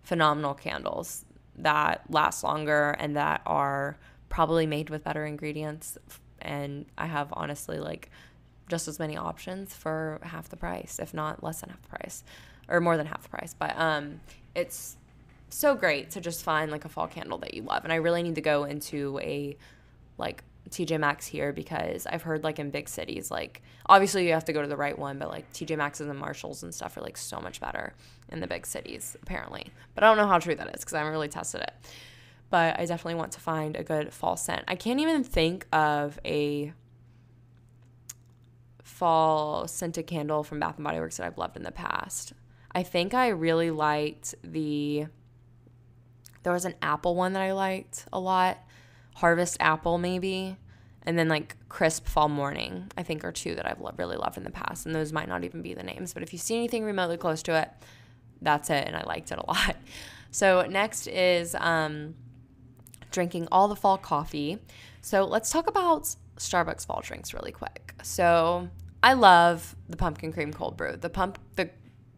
phenomenal candles that last longer and that are probably made with better ingredients. And I have honestly like just as many options for half the price, if not less than half the price, or more than half the price. But it's so great to just find like a fall candle that you love. And I really need to go into a like TJ Maxx here, because I've heard like in big cities, like obviously you have to go to the right one, but like TJ Maxx's and Marshalls and stuff are like so much better in the big cities apparently. But I don't know how true that is, because I haven't really tested it. But I definitely want to find a good fall scent. I can't even think of a fall scented candle from Bath & Body Works that I've loved in the past. I think I really liked there was an apple one that I liked a lot. Harvest Apple maybe. And then like Crisp Fall Morning, I think are 2 that I've really loved in the past. And those might not even be the names. But if you see anything remotely close to it, that's it. And I liked it a lot. So next is drinking all the fall coffee. So let's talk about Starbucks fall drinks really quick. So I love the pumpkin cream cold brew. The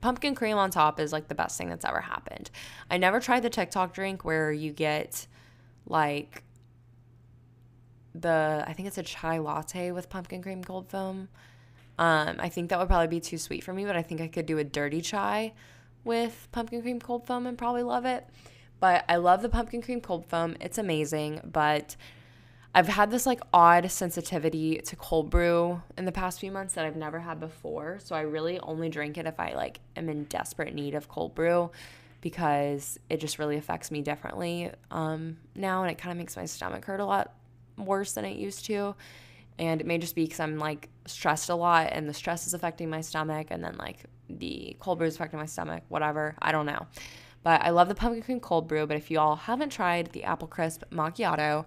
pumpkin cream on top is like the best thing that's ever happened. I never tried the TikTok drink where you get like I think it's a chai latte with pumpkin cream cold foam. I think that would probably be too sweet for me, but I think I could do a dirty chai with pumpkin cream cold foam and probably love it. But I love the pumpkin cream cold foam. It's amazing, but I've had this like odd sensitivity to cold brew in the past few months that I've never had before. So I really only drink it if I like am in desperate need of cold brew, because it just really affects me differently now, and it kind of makes my stomach hurt a lot worse than it used to. And it may just be because I'm like stressed a lot, and the stress is affecting my stomach, and then like the cold brew is affecting my stomach, whatever, I don't know. But I love the pumpkin cream cold brew. But if you all haven't tried the apple crisp macchiato,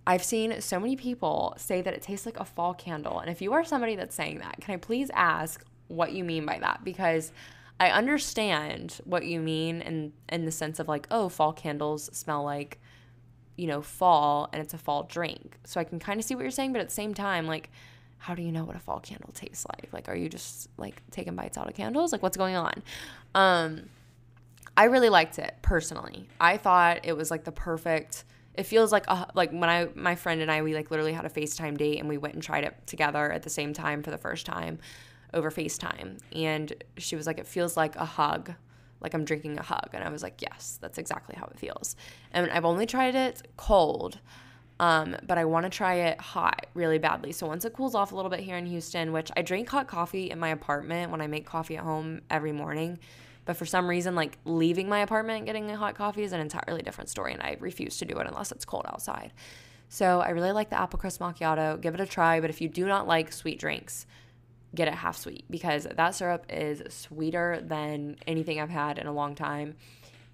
I've seen so many people say that it tastes like a fall candle. And if you are somebody that's saying that, can I please ask what you mean by that? Because I understand what you mean in the sense of like, oh, fall candles smell like, you know, fall, and it's a fall drink. So I can kind of see what you're saying, but at the same time, like, how do you know what a fall candle tastes like? Like, are you just like taking bites out of candles? Like, what's going on? I really liked it personally. I thought it was like the perfect. It feels like when my friend and I, we like literally had a FaceTime date, and we went and tried it together at the same time for the first time over FaceTime. And she was like, it feels like a hug, like I'm drinking a hug. And I was like, yes, that's exactly how it feels. And I've only tried it cold, but I want to try it hot really badly. So once it cools off a little bit here in Houston, which I drink hot coffee in my apartment when I make coffee at home every morning. But for some reason, like leaving my apartment and getting a hot coffee is an entirely different story, and I refuse to do it unless it's cold outside. So I really like the apple crisp macchiato. Give it a try. But if you do not like sweet drinks, get it half sweet, because that syrup is sweeter than anything I've had in a long time.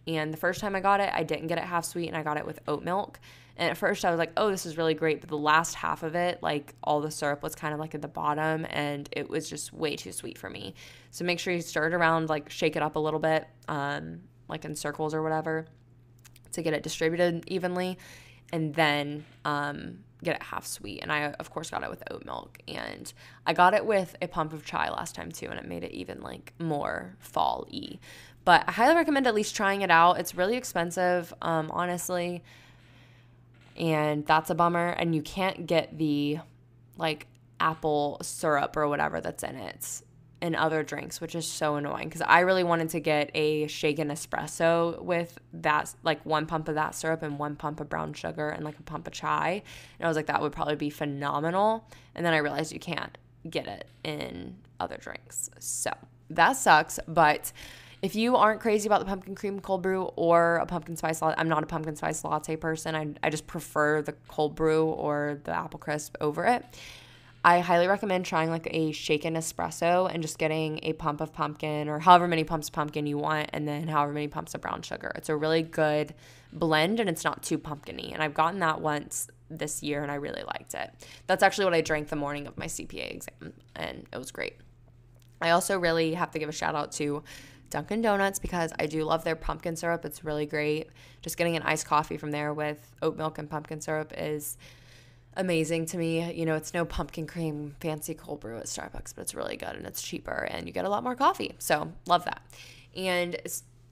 And the first time I got it, I didn't get it half sweet, and I got it with oat milk. And at first I was like, oh, this is really great. But the last half of it, like all the syrup was kind of like at the bottom, and it was just way too sweet for me. So make sure you stir it around, like shake it up a little bit, like in circles or whatever, to get it distributed evenly. And then get it half sweet. And I, of course, got it with oat milk. And I got it with a pump of chai last time too, and it made it even like more fall-y. But I highly recommend at least trying it out. It's really expensive, honestly, and that's a bummer. And you can't get the like apple syrup or whatever that's in it in other drinks, which is so annoying, because I really wanted to get a shaken espresso with that, like 1 pump of that syrup and 1 pump of brown sugar and like a pump of chai. And I was like, that would probably be phenomenal. And then I realized you can't get it in other drinks. So that sucks. But if you aren't crazy about the pumpkin cream cold brew or a pumpkin spice latte, I'm not a pumpkin spice latte person. I just prefer the cold brew or the apple crisp over it. I highly recommend trying like a shaken espresso and just getting a pump of pumpkin, or however many pumps of pumpkin you want, and then however many pumps of brown sugar. It's a really good blend, and it's not too pumpkin-y. And I've gotten that once this year, and I really liked it. That's actually what I drank the morning of my CPA exam, and it was great. I also really have to give a shout out to Dunkin' Donuts, because I do love their pumpkin syrup. It's really great. Just getting an iced coffee from there with oat milk and pumpkin syrup is amazing to me. You know, it's no pumpkin cream fancy cold brew at Starbucks, but it's really good and it's cheaper and you get a lot more coffee. So love that. And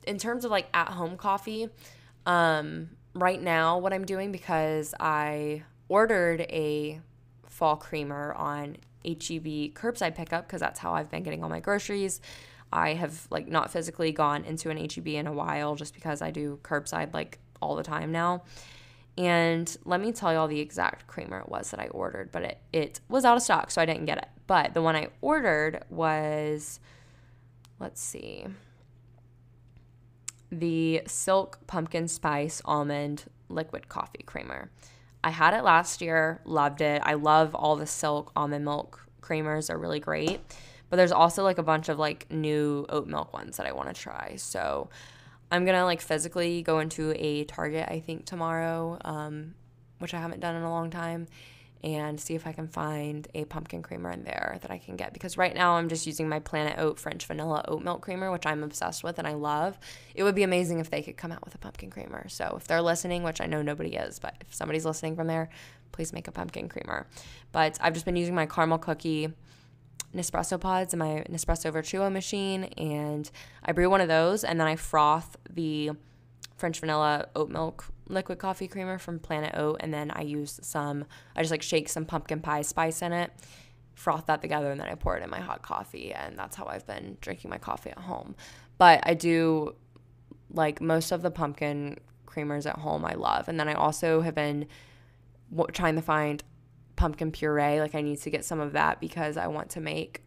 in terms of like at home coffee, right now what I'm doing, because I ordered a fall creamer on HEB curbside pickup, because that's how I've been getting all my groceries. I have like not physically gone into an HEB in a while, just because I do curbside like all the time now. And let me tell you all the exact creamer it was that I ordered, but it was out of stock, so I didn't get it. But the one I ordered was, let's see, the Silk Pumpkin Spice Almond Liquid Coffee Creamer. I had it last year, loved it. I love all the Silk almond milk creamers. They're really great. But there's also like a bunch of like new oat milk ones that I want to try. So I'm going to like physically go into a Target, I think, tomorrow, which I haven't done in a long time, and see if I can find a pumpkin creamer in there that I can get. Because right now I'm just using my Planet Oat French Vanilla Oat Milk Creamer, which I'm obsessed with and I love. It would be amazing if they could come out with a pumpkin creamer. So if they're listening, which I know nobody is, but if somebody's listening from there, please make a pumpkin creamer. But I've just been using my caramel cookie Nespresso pods in my Nespresso Virtuo machine, and I brew one of those, and then I froth the French vanilla oat milk liquid coffee creamer from Planet Oat, and then I just like shake some pumpkin pie spice in it, froth that together, and then I pour it in my hot coffee, and that's how I've been drinking my coffee at home. But I do like most of the pumpkin creamers at home I love, and then I also have been trying to find pumpkin puree. Like I need to get some of that, because I want to make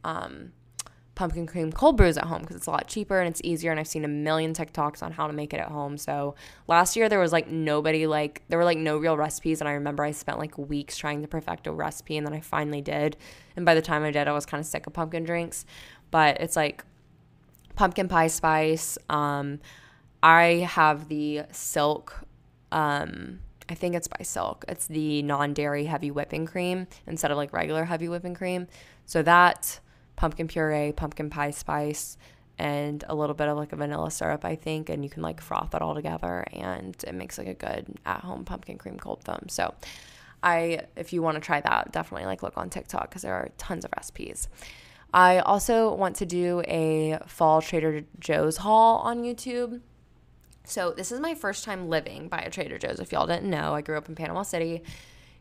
pumpkin cream cold brews at home, because it's a lot cheaper and it's easier, and I've seen a million TikToks on how to make it at home. So last year there was like no real recipes, and I remember I spent like weeks trying to perfect a recipe, and then I finally did, and by the time I did I was kind of sick of pumpkin drinks. But it's like pumpkin pie spice. I have the Silk, I think it's by Silk. It's the non-dairy heavy whipping cream instead of like regular heavy whipping cream. So that, pumpkin puree, pumpkin pie spice, and a little bit of like a vanilla syrup, I think, and you can like froth it all together, and it makes like a good at-home pumpkin cream cold foam. So if you want to try that, definitely like look on TikTok, because there are tons of recipes. I also want to do a fall Trader Joe's haul on YouTube. So this is my first time living by a Trader Joe's. If y'all didn't know, I grew up in Panama City,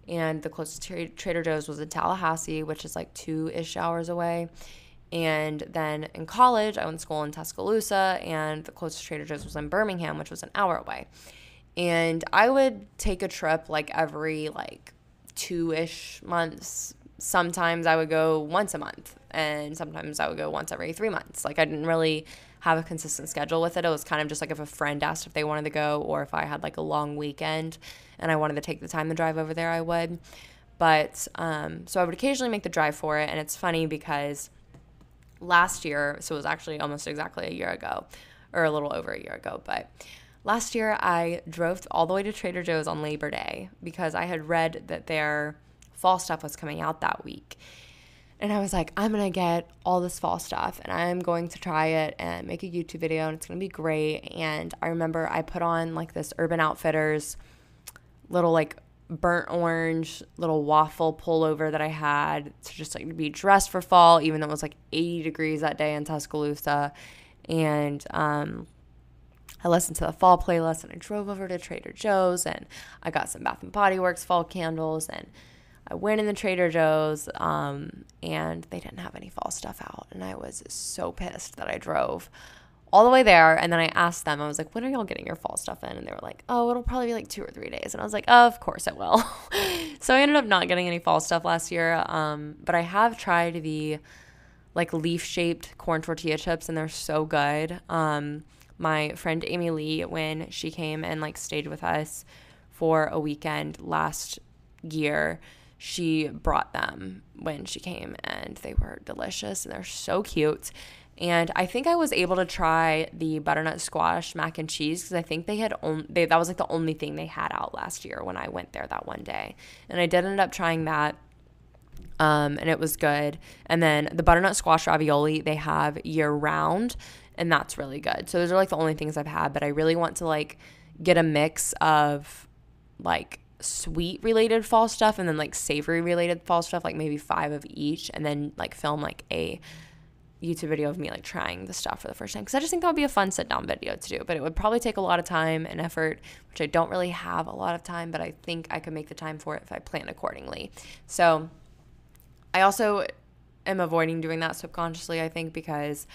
and the closest Trader Joe's was in Tallahassee, which is like 2-ish hours away. And then in college, I went to school in Tuscaloosa, and the closest Trader Joe's was in Birmingham, which was an hour away. And I would take a trip like every like 2-ish months. Sometimes I would go once a month, and sometimes I would go once every 3 months. Like I didn't really have a consistent schedule with it. It was kind of just like if a friend asked if they wanted to go, or if I had like a long weekend and I wanted to take the time to drive over there, I would. But so I would occasionally make the drive for it. And it's funny because last year, so it was actually almost exactly a year ago, or a little over a year ago, but last year I drove all the way to Trader Joe's on Labor Day, because I had read that their fall stuff was coming out that week. And I was like, I'm going to get all this fall stuff, and I'm going to try it and make a YouTube video, and it's going to be great. And I remember I put on like this Urban Outfitters little like burnt orange little waffle pullover that I had to just like be dressed for fall, even though it was like 80 degrees that day in Tuscaloosa. And I listened to the fall playlist, and I drove over to Trader Joe's, and I got some Bath and Body Works fall candles, and I went in the Trader Joe's, and they didn't have any fall stuff out, and I was so pissed that I drove all the way there. And then I asked them, I was like, when are y'all getting your fall stuff in? And they were like, oh, it'll probably be like 2 or 3 days. And I was like, oh, of course it will. So I ended up not getting any fall stuff last year, but I have tried the like leaf-shaped corn tortilla chips, and they're so good. My friend Amy Lee, when she came and like stayed with us for a weekend last year, she brought them when she came, and they were delicious, and they're so cute. And I think I was able to try the butternut squash mac and cheese, because I think that was like the only thing they had out last year when I went there that one day. And I did end up trying that, and it was good. And then the butternut squash ravioli they have year round, and that's really good. So those are like the only things I've had, but I really want to like get a mix of like sweet related fall stuff and then like savory related fall stuff, like maybe 5 of each, and then like film like a YouTube video of me like trying the stuff for the first time, because I just think that would be a fun sit down video to do. But it would probably take a lot of time and effort, which I don't really have a lot of time, but I think I could make the time for it if I plan accordingly. So I also am avoiding doing that subconsciously, I think, because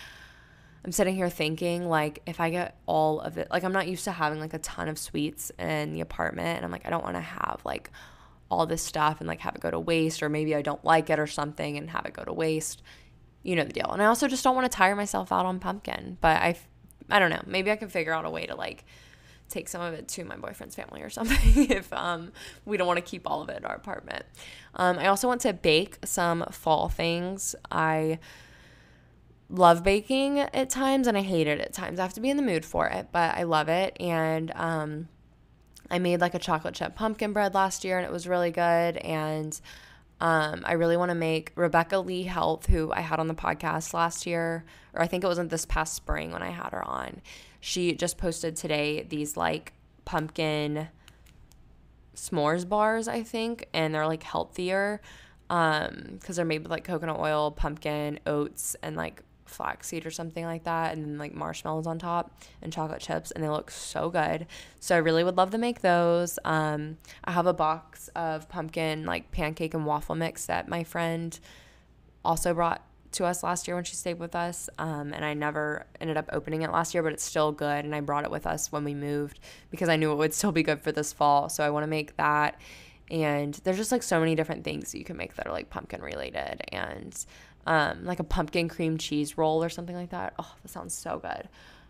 I'm sitting here thinking, like, if I get all of it, like, I'm not used to having like a ton of sweets in the apartment, and I'm like, I don't want to have like all this stuff and like have it go to waste, or maybe I don't like it or something and have it go to waste. You know the deal. And I also just don't want to tire myself out on pumpkin. But I don't know. Maybe I can figure out a way to like take some of it to my boyfriend's family or something if we don't want to keep all of it in our apartment. I also want to bake some fall things. I love baking at times, and I hate it at times. I have to be in the mood for it, but I love it. And I made like a chocolate chip pumpkin bread last year, and it was really good. And I really want to make Rebecca Lee Health, who I had on the podcast last year, or I think it wasn't this past spring when I had her on. She just posted today these like pumpkin s'mores bars, I think, and they're like healthier because they're made with like coconut oil, pumpkin, oats, and like flaxseed or something like that, and then like marshmallows on top and chocolate chips, and they look so good. So I really would love to make those. I have a box of pumpkin like pancake and waffle mix that my friend also brought to us last year when she stayed with us, and I never ended up opening it last year, but it's still good, and I brought it with us when we moved because I knew it would still be good for this fall. So I want to make that. And there's just like so many different things that you can make that are like pumpkin related, and like a pumpkin cream cheese roll or something like that. Oh, that sounds so good.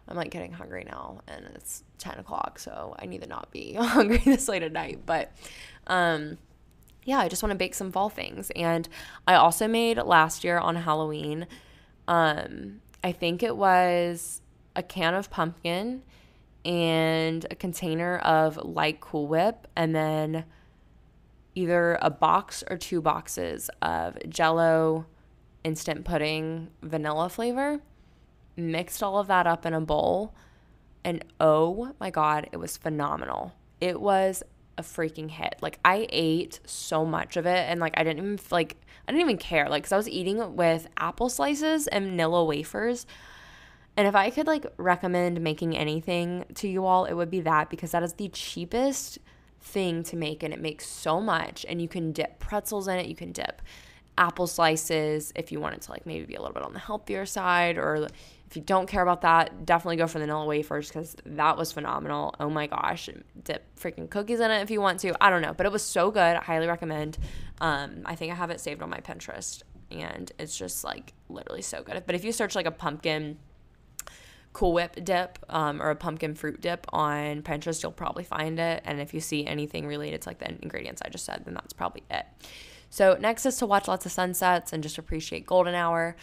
I'm like getting hungry now, and it's 10 o'clock, so I need to not be hungry this late at night. But yeah, I just want to bake some fall things. And I also made last year on Halloween, I think it was a can of pumpkin and a container of light Cool Whip, and then either a box or 2 boxes of Jell-O instant pudding vanilla flavor. Mixed all of that up in a bowl, and oh my god, it was phenomenal. It was a freaking hit. Like, I ate so much of it, and like I didn't even care, like, because I was eating it with apple slices and vanilla wafers. And if I could like recommend making anything to you all, it would be that, because that is the cheapest thing to make, and it makes so much. And you can dip pretzels in it, you can dip apple slices if you want it to like maybe be a little bit on the healthier side, or if you don't care about that, definitely go for the vanilla wafers, because that was phenomenal. Oh my gosh, dip freaking cookies in it if you want to. I don't know, but it was so good. I highly recommend. I think I have it saved on my Pinterest, and it's just like literally so good. But if you search like a pumpkin Cool Whip dip or a pumpkin fruit dip on Pinterest, you'll probably find it. And if you see anything related to like the ingredients I just said, then that's probably it. So next is to watch lots of sunsets and just appreciate golden hour.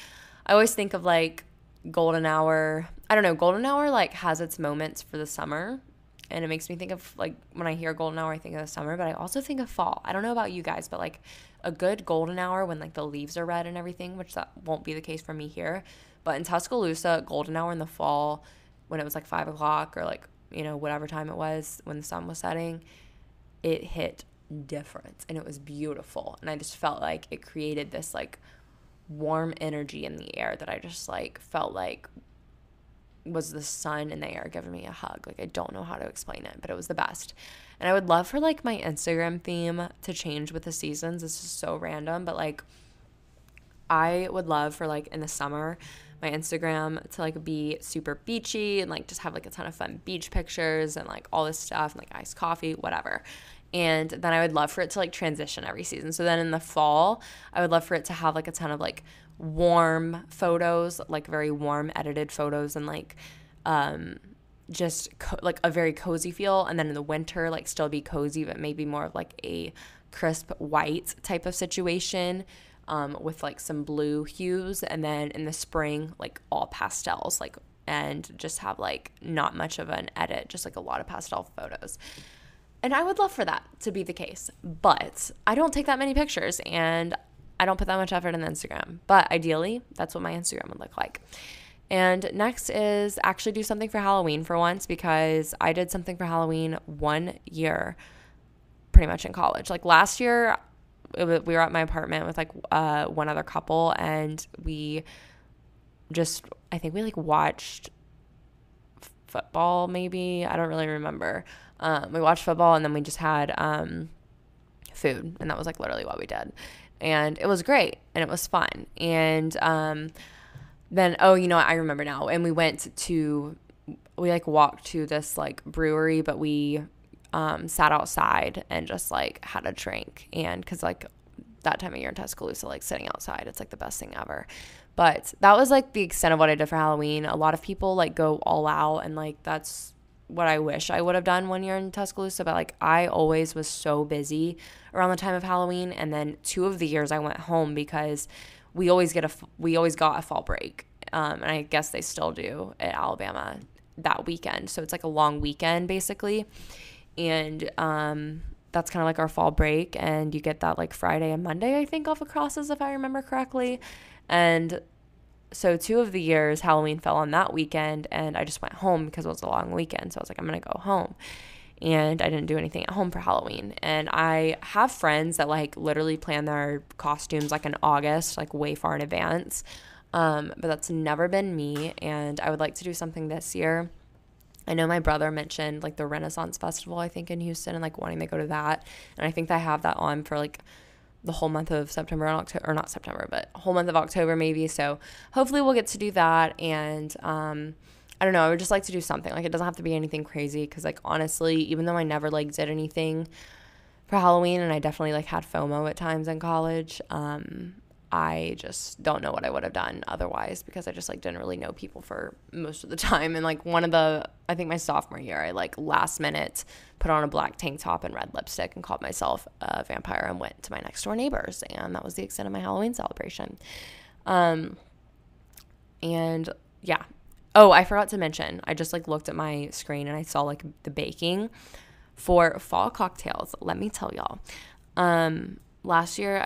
I always think of like golden hour. I don't know, golden hour like has its moments for the summer, and it makes me think of like when I hear golden hour, I think of the summer, but I also think of fall. I don't know about you guys, but like a good golden hour when like the leaves are red and everything, which that won't be the case for me here. But in Tuscaloosa, golden hour in the fall, when it was like 5 o'clock or like, you know, whatever time it was when the sun was setting, it hit different, and it was beautiful. And I just felt like it created this like warm energy in the air that I just like felt like was the sun in the air giving me a hug. Like, I don't know how to explain it, but it was the best. And I would love for like my Instagram theme to change with the seasons. This is so random, but like I would love for like in the summer my Instagram to like be super beachy and like just have like a ton of fun beach pictures and like all this stuff and like iced coffee, whatever. And then I would love for it to like transition every season. So then in the fall, I would love for it to have like a ton of like warm photos, like very warm edited photos, and like just like a very cozy feel. And then in the winter, like still be cozy, but maybe more of like a crisp white type of situation, with like some blue hues. And then in the spring, like all pastels, like, and just have like not much of an edit, just like a lot of pastel photos. And I would love for that to be the case, but I don't take that many pictures and I don't put that much effort in the Instagram. But ideally, that's what my Instagram would look like. And next is actually do something for Halloween for once, because I did something for Halloween one year pretty much in college. Like last year, we were at my apartment with like one other couple, and we just, I think we like watched football maybe. I don't really remember. We watched football, and then we just had food, and that was like literally what we did. And it was great, and it was fun. And then, oh, you know what? I remember now. And we like walked to this like brewery, but we sat outside and just like had a drink. And because like that time of year in Tuscaloosa, like sitting outside, it's like the best thing ever. But that was like the extent of what I did for Halloween. A lot of people like go all out, and like that's what I wish I would have done one year in Tuscaloosa. But like I always was so busy around the time of Halloween. And then 2 of the years I went home because we always got a fall break. And I guess they still do at Alabama that weekend. So it's like a long weekend basically. And that's kind of like our fall break. And you get that like Friday and Monday, I think, off of crosses, if I remember correctly. And so 2 of the years Halloween fell on that weekend, and I just went home because it was a long weekend. So I was like, I'm going to go home. And I didn't do anything at home for Halloween. And I have friends that like literally plan their costumes like in August, like way far in advance. But that's never been me. And I would like to do something this year. I know my brother mentioned like the Renaissance Festival, I think, in Houston, and like wanting to go to that. And I think I have that on for like the whole month of September and October, or not September, but whole month of October maybe. So hopefully we'll get to do that. And I don't know, I would just like to do something. Like it doesn't have to be anything crazy, because like honestly, even though I never like did anything for Halloween, and I definitely like had FOMO at times in college, I just don't know what I would have done otherwise, because I just like didn't really know people for most of the time. And like I think my sophomore year, I like last minute put on a black tank top and red lipstick and called myself a vampire and went to my next door neighbors. And that was the extent of my Halloween celebration. And yeah. Oh, I forgot to mention, I just like looked at my screen and I saw like the baking for fall cocktails. Let me tell y'all. Last year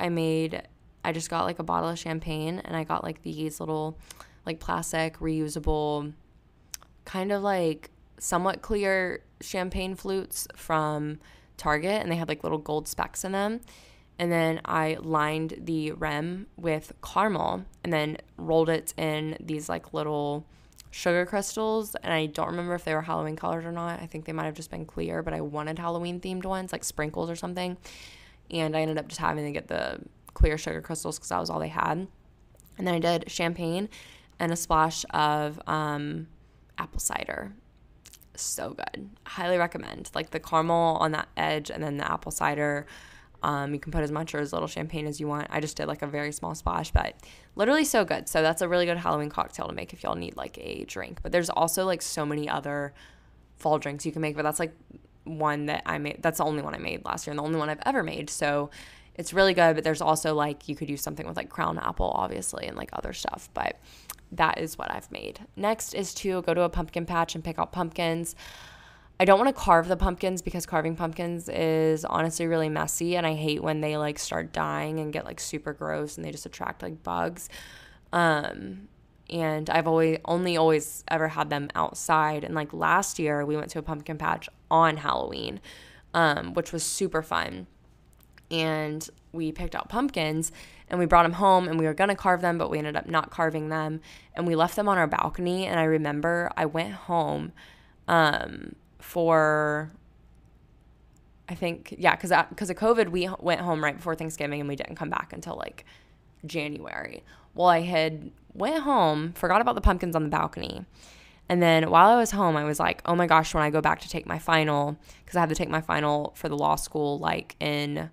I just got like a bottle of champagne, and I got like these little like plastic reusable kind of like somewhat clear champagne flutes from Target, and they had like little gold specks in them. And then I lined the rim with caramel and then rolled it in these like little sugar crystals. And I don't remember if they were Halloween colored or not. I think they might have just been clear, but I wanted Halloween themed ones, like sprinkles or something. And I ended up just having to get the clear sugar crystals because that was all they had. And then I did champagne and a splash of apple cider. So good. Highly recommend. Like the caramel on that edge and then the apple cider. You can put as much or as little champagne as you want. I just did like a very small splash, but literally so good. So that's a really good Halloween cocktail to make if y'all need like a drink. But there's also like so many other fall drinks you can make, but that's like one that I made. That's the only one I made last year and the only one I've ever made. So it's really good, but there's also like you could use something with like crown apple obviously and like other stuff, but that is what I've made. Next is to go to a pumpkin patch and pick out pumpkins. I don't want to carve the pumpkins because carving pumpkins is honestly really messy, and I hate when they like start dying and get like super gross and they just attract like bugs. And I've always ever had them outside. And like last year we went to a pumpkin patch on Halloween, which was super fun. and we picked out pumpkins and we brought them home and we were going to carve them, but we ended up not carving them and we left them on our balcony. And I remember I went home for, I think, yeah, because of COVID, we went home right before Thanksgiving and we didn't come back until like January. Well, I had went home, forgot about the pumpkins on the balcony. And then while I was home, I was like, oh my gosh, when I go back to take my final, because I had to take my final for the law school, like in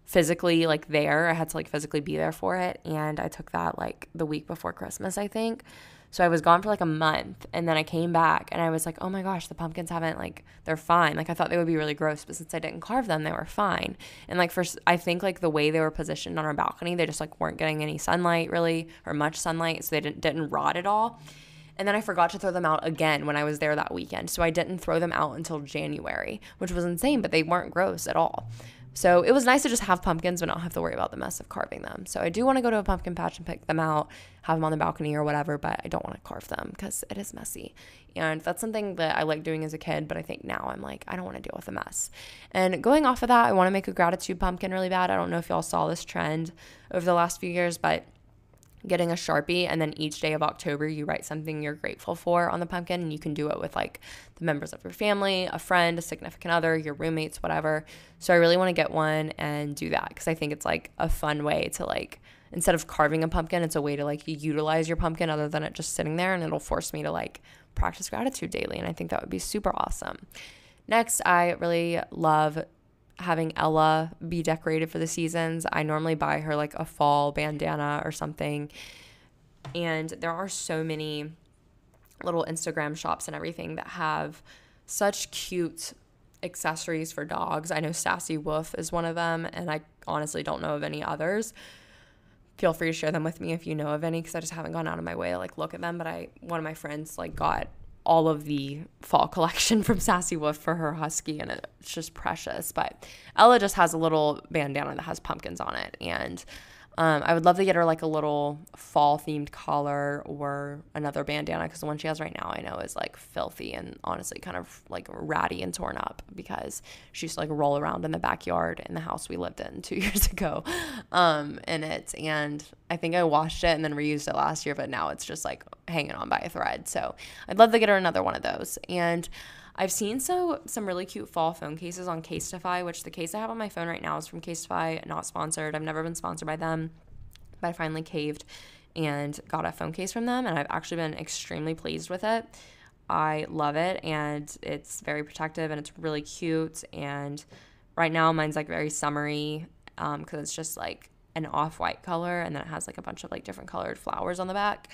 physically like there, I had to like physically be there for it. And I took that like the week before Christmas, I think. So I was gone for like a month, and then I came back and I was like, oh my gosh, the pumpkins haven't, like, they're fine. Like I thought they would be really gross, but since I didn't carve them, they were fine. And like first, I think like the way they were positioned on our balcony, they just like weren't getting any sunlight really, or much sunlight. So they didn't rot at all. And then I forgot to throw them out again when I was there that weekend. So I didn't throw them out until January, which was insane, but they weren't gross at all. So it was nice to just have pumpkins but not have to worry about the mess of carving them. So I do want to go to a pumpkin patch and pick them out, have them on the balcony or whatever, but I don't want to carve them because it is messy. And that's something that I like doing as a kid, but I think now I'm like, I don't want to deal with the mess. And going off of that, I want to make a gratitude pumpkin really bad. I don't know if y'all saw this trend over the last few years, but getting a Sharpie, and then each day of October you write something you're grateful for on the pumpkin, and you can do it with like the members of your family, a friend, a significant other, your roommates, whatever. So I really want to get one and do that because I think it's like a fun way to like, instead of carving a pumpkin, it's a way to like utilize your pumpkin other than it just sitting there, and it'll force me to like practice gratitude daily, and I think that would be super awesome. Next, I really love having Ella be decorated for the seasons. I normally buy her like a fall bandana or something. And there are so many little Instagram shops and everything that have such cute accessories for dogs. I know Sassy Wolf is one of them, and I honestly don't know of any others. Feel free to share them with me if you know of any, because I just haven't gone out of my way to like look at them. But one of my friends like got all of the fall collection from Sassy Wolf for her husky, and it's just precious. But Ella just has a little bandana that has pumpkins on it, and I would love to get her like a little fall themed collar or another bandana, because the one she has right now I know is like filthy and honestly kind of like ratty and torn up because she used to like roll around in the backyard in the house we lived in 2 years ago in it, and I think I washed it and then reused it last year, but now it's just like hanging on by a thread. So I'd love to get her another one of those. And I've seen some really cute fall phone cases on Casetify, which the case I have on my phone right now is from Casetify, not sponsored. I've never been sponsored by them, but I finally caved and got a phone case from them, and I've actually been extremely pleased with it. I love it, and it's very protective, and it's really cute. And right now mine's like very summery because it's just like an off-white color, and then it has like a bunch of like different colored flowers on the back.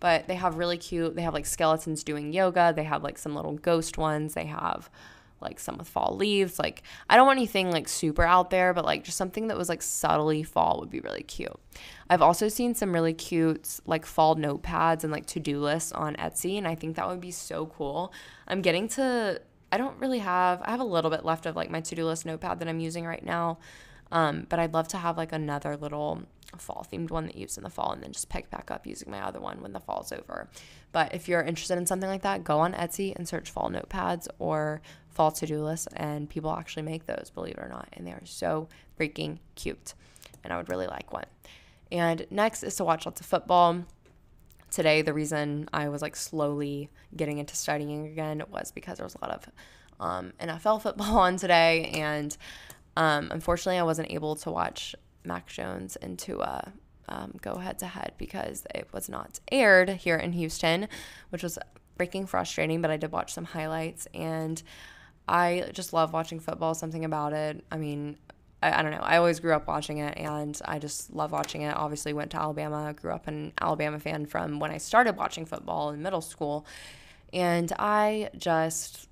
But they have really cute, they have like skeletons doing yoga, they have like some little ghost ones, they have like some with fall leaves. Like I don't want anything like super out there, but like just something that was like subtly fall would be really cute. I've also seen some really cute like fall notepads and like to-do lists on Etsy, and I think that would be so cool. I have a little bit left of like my to-do list notepad that I'm using right now. But I'd love to have like another little fall themed one that you use in the fall, and then just pick back up using my other one when the fall's over. But if you're interested in something like that, go on Etsy and search fall notepads or fall to-do lists, and people actually make those, believe it or not, and they are so freaking cute, and I would really like one. And next is to watch lots of football. Today, the reason I was like slowly getting into studying again was because there was a lot of NFL football on today, and unfortunately, I wasn't able to watch Mac Jones into a go head-to-head because it was not aired here in Houston, which was freaking frustrating, but I did watch some highlights, and I just love watching football, something about it. I mean, I don't know. I always grew up watching it, and I just love watching it. Obviously, went to Alabama, grew up an Alabama fan from when I started watching football in middle school, and I don't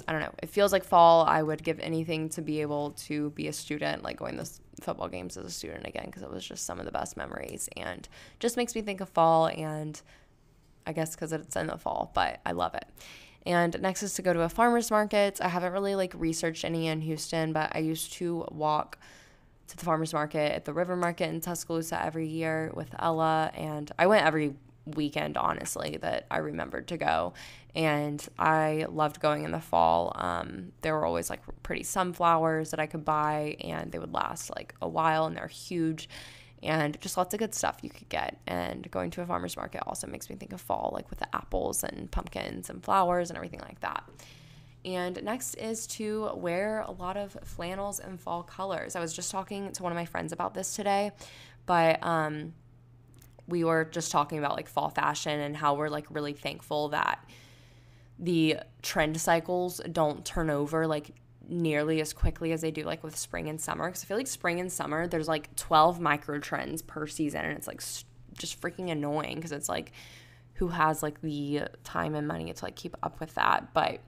know. It feels like fall. I would give anything to be able to be a student, like going to football games as a student again, because it was just some of the best memories, and just makes me think of fall, and I guess because it's in the fall, but I love it. And next is to go to a farmer's market. I haven't really like researched any in Houston, but I used to walk to the farmer's market at the River Market in Tuscaloosa every year with Ella, and I went every weekend, honestly, that I remembered to go. And I loved going in the fall. There were always like pretty sunflowers that I could buy, and they would last like a while, and they're huge, and just lots of good stuff you could get. And going to a farmer's market also makes me think of fall, like with the apples and pumpkins and flowers and everything like that. And next is to wear a lot of flannels and fall colors. I was just talking to one of my friends about this today, but we were just talking about like fall fashion and how we're like really thankful that the trend cycles don't turn over like nearly as quickly as they do like with spring and summer. Because I feel like spring and summer, there's like 12 micro trends per season, and it's like just freaking annoying because it's like, who has like the time and money to like keep up with that? But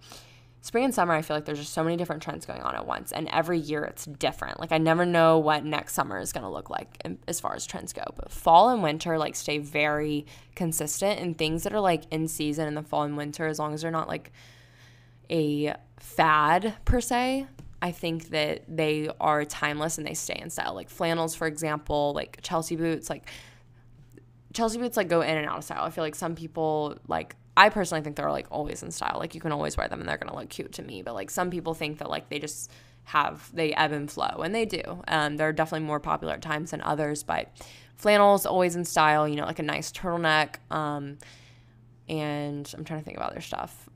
spring and summer, I feel like there's just so many different trends going on at once, and every year it's different. Like I never know what next summer is going to look like as far as trends go. But fall and winter like stay very consistent, and things that are like in season in the fall and winter, as long as they're not like a fad per se, I think that they are timeless and they stay in style. Like flannels, for example, like Chelsea boots like go in and out of style. I feel like some people like, I personally think they're like always in style. Like you can always wear them and they're going to look cute to me. But like some people think that like they ebb and flow, and they do. They're definitely more popular at times than others, but flannels always in style, you know, like a nice turtleneck. And I'm trying to think of other stuff.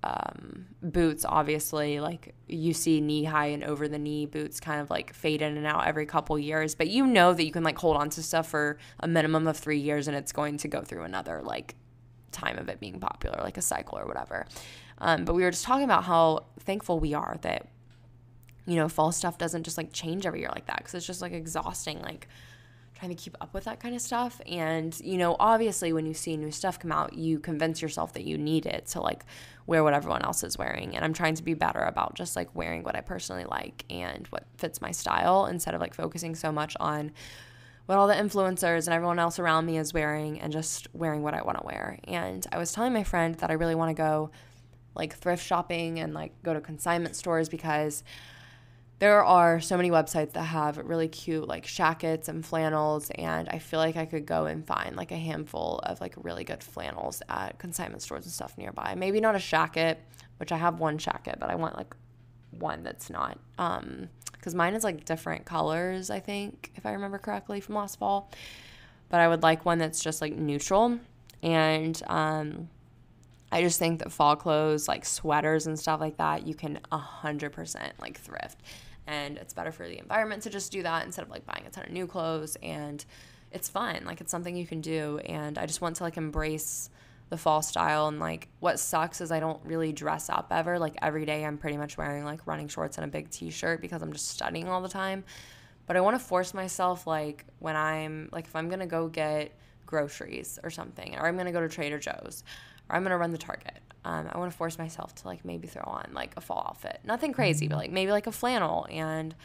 Boots, obviously, like you see knee high and over the knee boots kind of like fade in and out every couple years, but you know that you can like hold on to stuff for a minimum of 3 years and it's going to go through another like time of it being popular, like a cycle or whatever. But we were just talking about how thankful we are that, you know, fall stuff doesn't just like change every year like that, because it's just like exhausting, like trying to keep up with that kind of stuff. And, you know, obviously when you see new stuff come out, you convince yourself that you need it to like wear what everyone else is wearing. And I'm trying to be better about just like wearing what I personally like and what fits my style, instead of like focusing so much on what all the influencers and everyone else around me is wearing, and just wearing what I want to wear. And I was telling my friend that I really want to go like thrift shopping and like go to consignment stores, because there are so many websites that have really cute like shackets and flannels, and I feel like I could go and find like a handful of like really good flannels at consignment stores and stuff nearby. Maybe not a shacket, which I have one shacket, but I want like one that's not, because mine is like different colors, I think, if I remember correctly from last fall. But I would like one that's just like neutral. And I just think that fall clothes, like sweaters and stuff like that, you can 100% like thrift. And it's better for the environment to just do that instead of like buying a ton of new clothes. And it's fun. Like it's something you can do. And I just want to like embrace the fall style. And like what sucks is I don't really dress up ever. Like every day I'm pretty much wearing like running shorts and a big t-shirt because I'm just studying all the time. But I want to force myself, like when I'm like, if I'm going to go get groceries or something, or I'm going to go to Trader Joe's, or I'm going to run the Target, I want to force myself to like maybe throw on like a fall outfit. Nothing crazy, but like maybe like a flannel and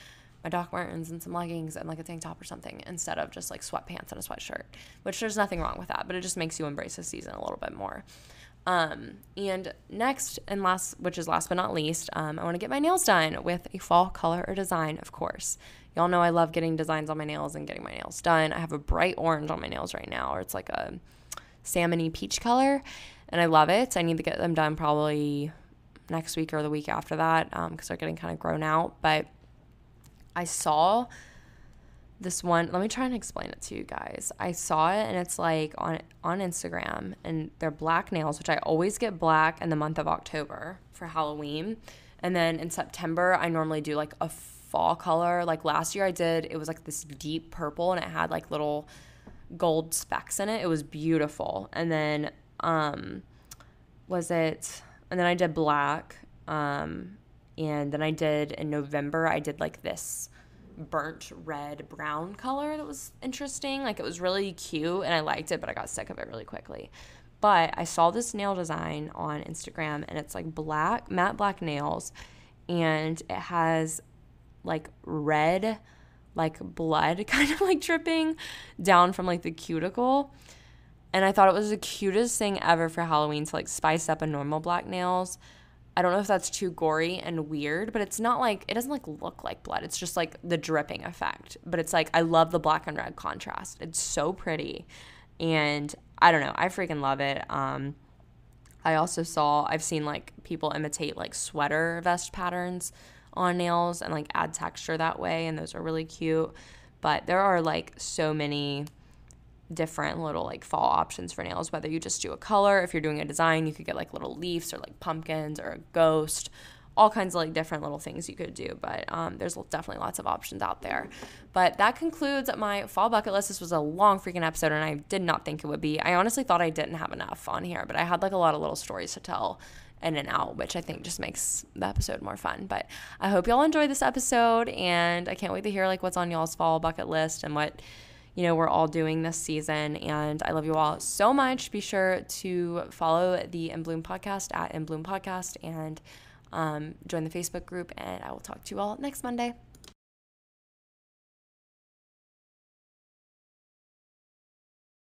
my Doc Martens and some leggings and like a tank top or something, instead of just like sweatpants and a sweatshirt, which there's nothing wrong with that, but it just makes you embrace the season a little bit more. And next and last, which is last but not least, I want to get my nails done with a fall color or design, of course. Y'all know I love getting designs on my nails and getting my nails done. I have a bright orange on my nails right now, or it's like a salmony peach color, and I love it. I need to get them done probably next week or the week after that, because they're getting kind of grown out. But I saw this one. Let me try and explain it to you guys. I saw it, and it's like on Instagram, and they're black nails, which I always get black in the month of October for Halloween. And then in September, I normally do like a fall color. Like last year it was like this deep purple, and it had like little gold specks in it. It was beautiful. And then and then I did black, and then I did in November, I did like this burnt red brown color that was interesting. Like it was really cute and I liked it, but I got sick of it really quickly. But I saw this nail design on Instagram, and it's like black, matte black nails, and it has like red, like blood kind of like dripping down from like the cuticle. And I thought it was the cutest thing ever for Halloween to like spice up a normal black nails. I don't know if that's too gory and weird, but it's not like, it doesn't like look like blood. It's just like the dripping effect. But it's like, I love the black and red contrast. It's so pretty. And I don't know. I freaking love it. I've seen like people imitate like sweater vest patterns on nails and like add texture that way, and those are really cute. But there are like so many different little like fall options for nails, whether you just do a color. If you're doing a design, you could get like little leaves or like pumpkins or a ghost, all kinds of like different little things you could do. But there's definitely lots of options out there. But that concludes my fall bucket list. This was a long freaking episode, and I did not think it would be. I honestly thought I didn't have enough on here, but I had like a lot of little stories to tell in and out, which I think just makes the episode more fun. But I hope y'all enjoyed this episode, and I can't wait to hear like what's on y'all's fall bucket list and what we're all doing this season. And I love you all so much. Be sure to follow the In Bloom podcast at In Bloom Podcast, and join the Facebook group, and I will talk to you all next Monday.